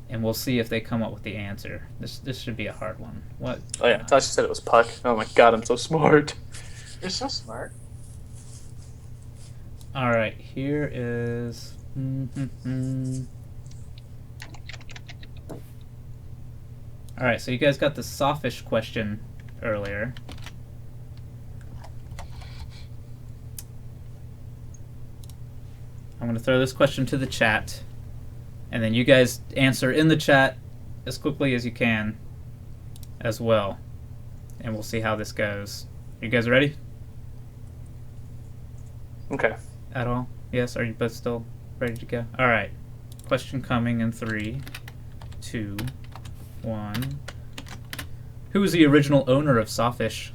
and we'll see if they come up with the answer. This should be a hard one. What? Oh yeah, Tashi said it was Puck. Oh my god, I'm so smart. You're so smart. All right, here is. All right, so you guys got the softish question earlier. I'm going to throw this question to the chat, and then you guys answer in the chat as quickly as you can as well. And we'll see how this goes. You guys ready? Okay. At all? Yes? Are you both still ready to go? All right. Question coming in 3, 2, 1. Who is the original owner of Sawfish?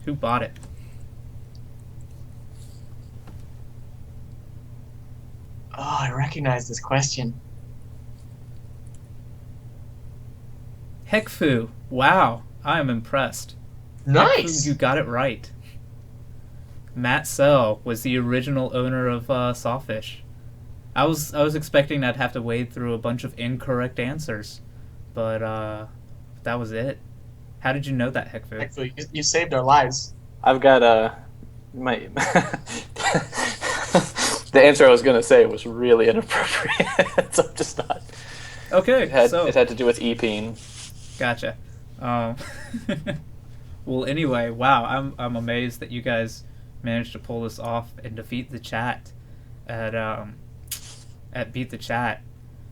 Who bought it? Oh, I recognize this question. Heckfu. Wow. I am impressed. Nice. Heckfu, you got it right. Matt Sell was the original owner of Sawfish. I was expecting I'd have to wade through a bunch of incorrect answers, but that was it. How did you know that, Heckfu? Actually, you saved our lives. I've got my the answer I was gonna say was really inappropriate, so I'm just not. Okay, It had, so it had to do with E-Peen. gotcha. Well, anyway, wow, I'm amazed that you guys managed to pull this off and defeat the chat at at Beat the Chat.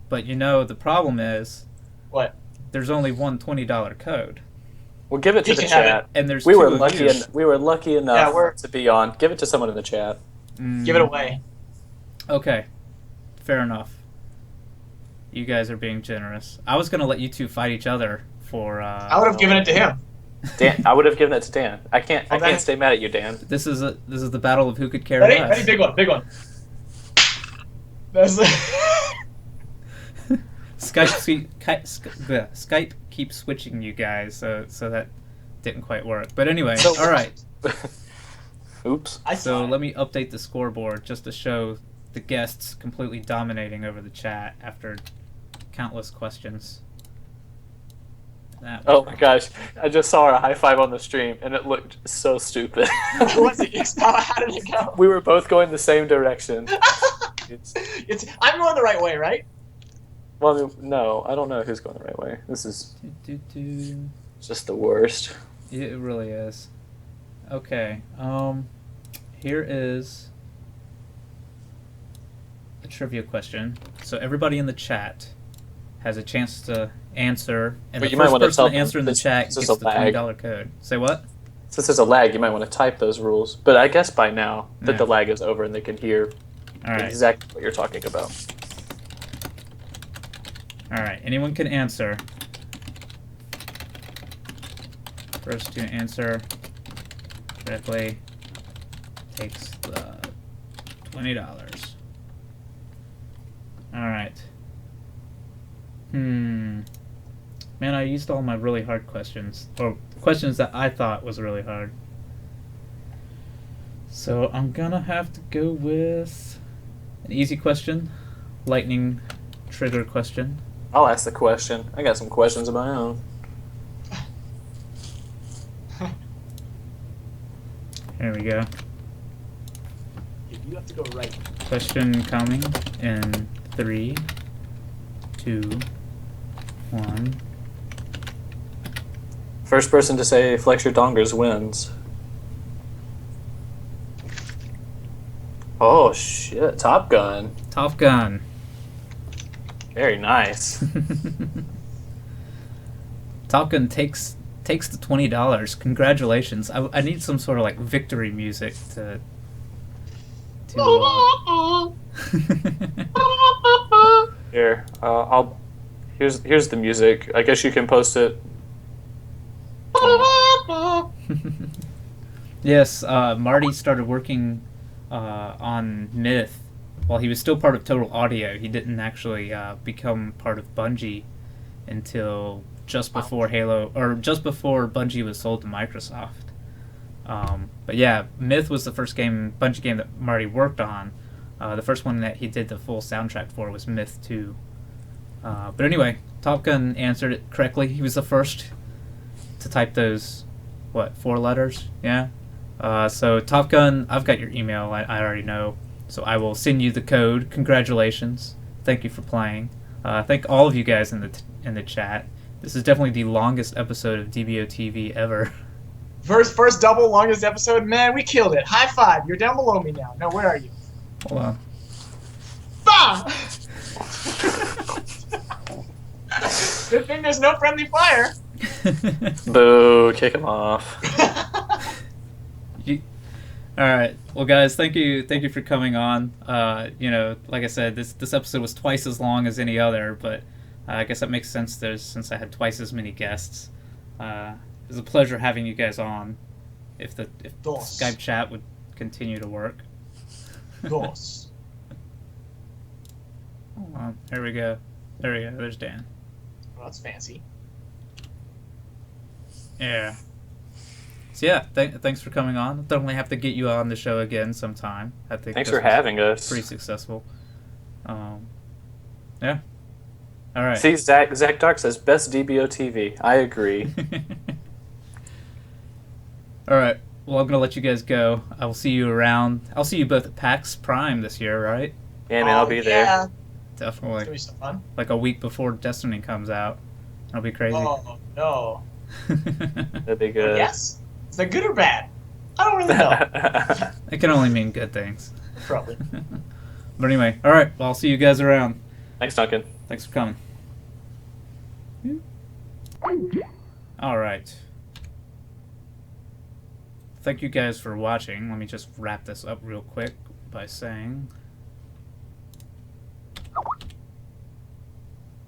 But the problem is What? there's only one $20 code. We'll give it to You the can have chat. And there's We two were of lucky. you. We were lucky Yeah, enough to be on. Give it to someone in the chat. Give it away. Okay. Fair enough. You guys are being generous. I was going to let you two fight each other for... I would have given it to him. Dan, I would have given it to Dan. I can't Okay. stay mad at you, Dan. This is the battle of who could care Ready? less. Ready? Big one. Big one. That's Skype keeps switching you guys, so that didn't quite work. But anyway, So- all right. Oops. So let me update the scoreboard just to show the guests completely dominating over the chat after countless questions. That was Oh my gosh! I just saw our high five on the stream, and it looked so stupid. What's it? How did it go? We were both going the same direction. I'm going the right way, right? Well, I mean, no, I don't know who's going the right way. This is Do-do-do. just the worst. It really is. Okay. Here is a trivia question. So everybody in the chat has a chance to answer, and But the you might first wanna person tell to answer in the this- chat this gets is the a lag. $20 code. Say what? Since there's a lag, you might want to type those rules. But I guess by now that Yeah. the lag is over and they can hear All right. exactly what you're talking about. All right. Anyone can answer. First to answer correctly takes the $20. All right. Man, I used all my really hard questions, or questions that I thought was really hard. So I'm gonna have to go with an easy question, lightning trigger question. I'll ask the question. I got some questions of my own. Here we go. You have to go right. Question coming in 3, 2, 1. First person to say flex your dongers wins. Oh shit, Top Gun. Top Gun. Very nice. Top Gun takes the $20. Congratulations. I need some sort of like victory music to Here, here's the music. I guess you can post it. Yes, Marty started working on Myth while he was still part of Total Audio. He didn't actually become part of Bungie until just before just before Bungie was sold to Microsoft. But yeah, Myth was the first Bungie game that Marty worked on. The first one that he did the full soundtrack for was Myth 2. But anyway, Top Gun answered it correctly. He was the first to type those, 4 letters? Yeah? So Top Gun, I've got your email, I already know. So I will send you the code. Congratulations. Thank you for playing. Thank all of you guys in the chat. This is definitely the longest episode of dboTV ever. First double longest episode. Man, we killed it. High five. You're down below me now. No, where are you? Hold on. Bah! Good thing there's no friendly fire. Boo, kick him off. All right. Well, guys, thank you for coming on. Like I said, this episode was twice as long as any other, but I guess that makes sense since I had twice as many guests. It was a pleasure having you guys on. If Dos. Skype chat would continue to work. Dos. Hold on. There we go. There's Dan. Well, that's fancy. Yeah. So yeah, thanks for coming on. Definitely have to get you on the show again sometime. I think Thanks this for was having us. Pretty successful. Yeah. All right. See, Zach Dark says best dboTV. I agree. All right. Well, I'm gonna let you guys go. I will see you around. I'll see you both at PAX Prime this year, right? Yeah, man, I'll be there. Yeah. It's Definitely. gonna be so fun. Like a week before Destiny comes out. That'll be crazy. Oh no. That'd be good. Yes. Is that good or bad? I don't really know. It can only mean good things. Probably. But anyway, all right. Well, I'll see you guys around. Thanks, Duncan. Thanks for coming. All right. Thank you guys for watching. Let me just wrap this up real quick by saying,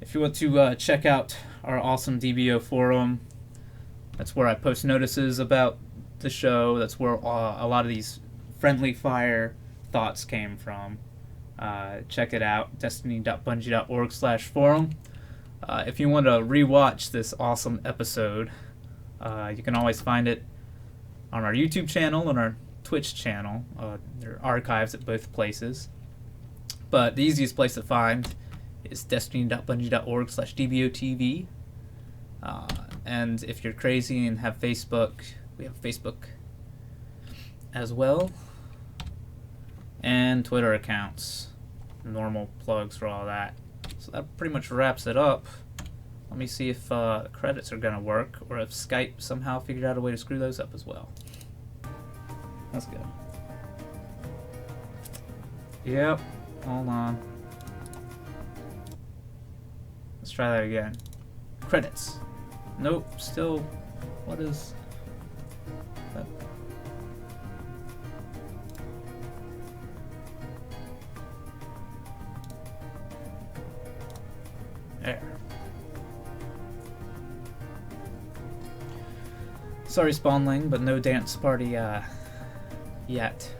if you want to check out our awesome DBO forum, that's where I post notices about the show. That's where a lot of these friendly fire thoughts came from. Check it out, Destiny.Bungie.Org/forum. If you want to rewatch this awesome episode, you can always find it on our YouTube channel and our Twitch channel. There are archives at both places. But the easiest place to find is Destiny.Bungie.Org/dboTV. And if you're crazy and have Facebook, we have Facebook as well. And Twitter accounts. Normal plugs for all that. So that pretty much wraps it up. Let me see if the credits are going to work, or if Skype somehow figured out a way to screw those up as well. Let's go. Yep. Hold on. Let's try that again. Credits. Nope. Still. What is that? There. Sorry, Spawnling, but no dance party yet.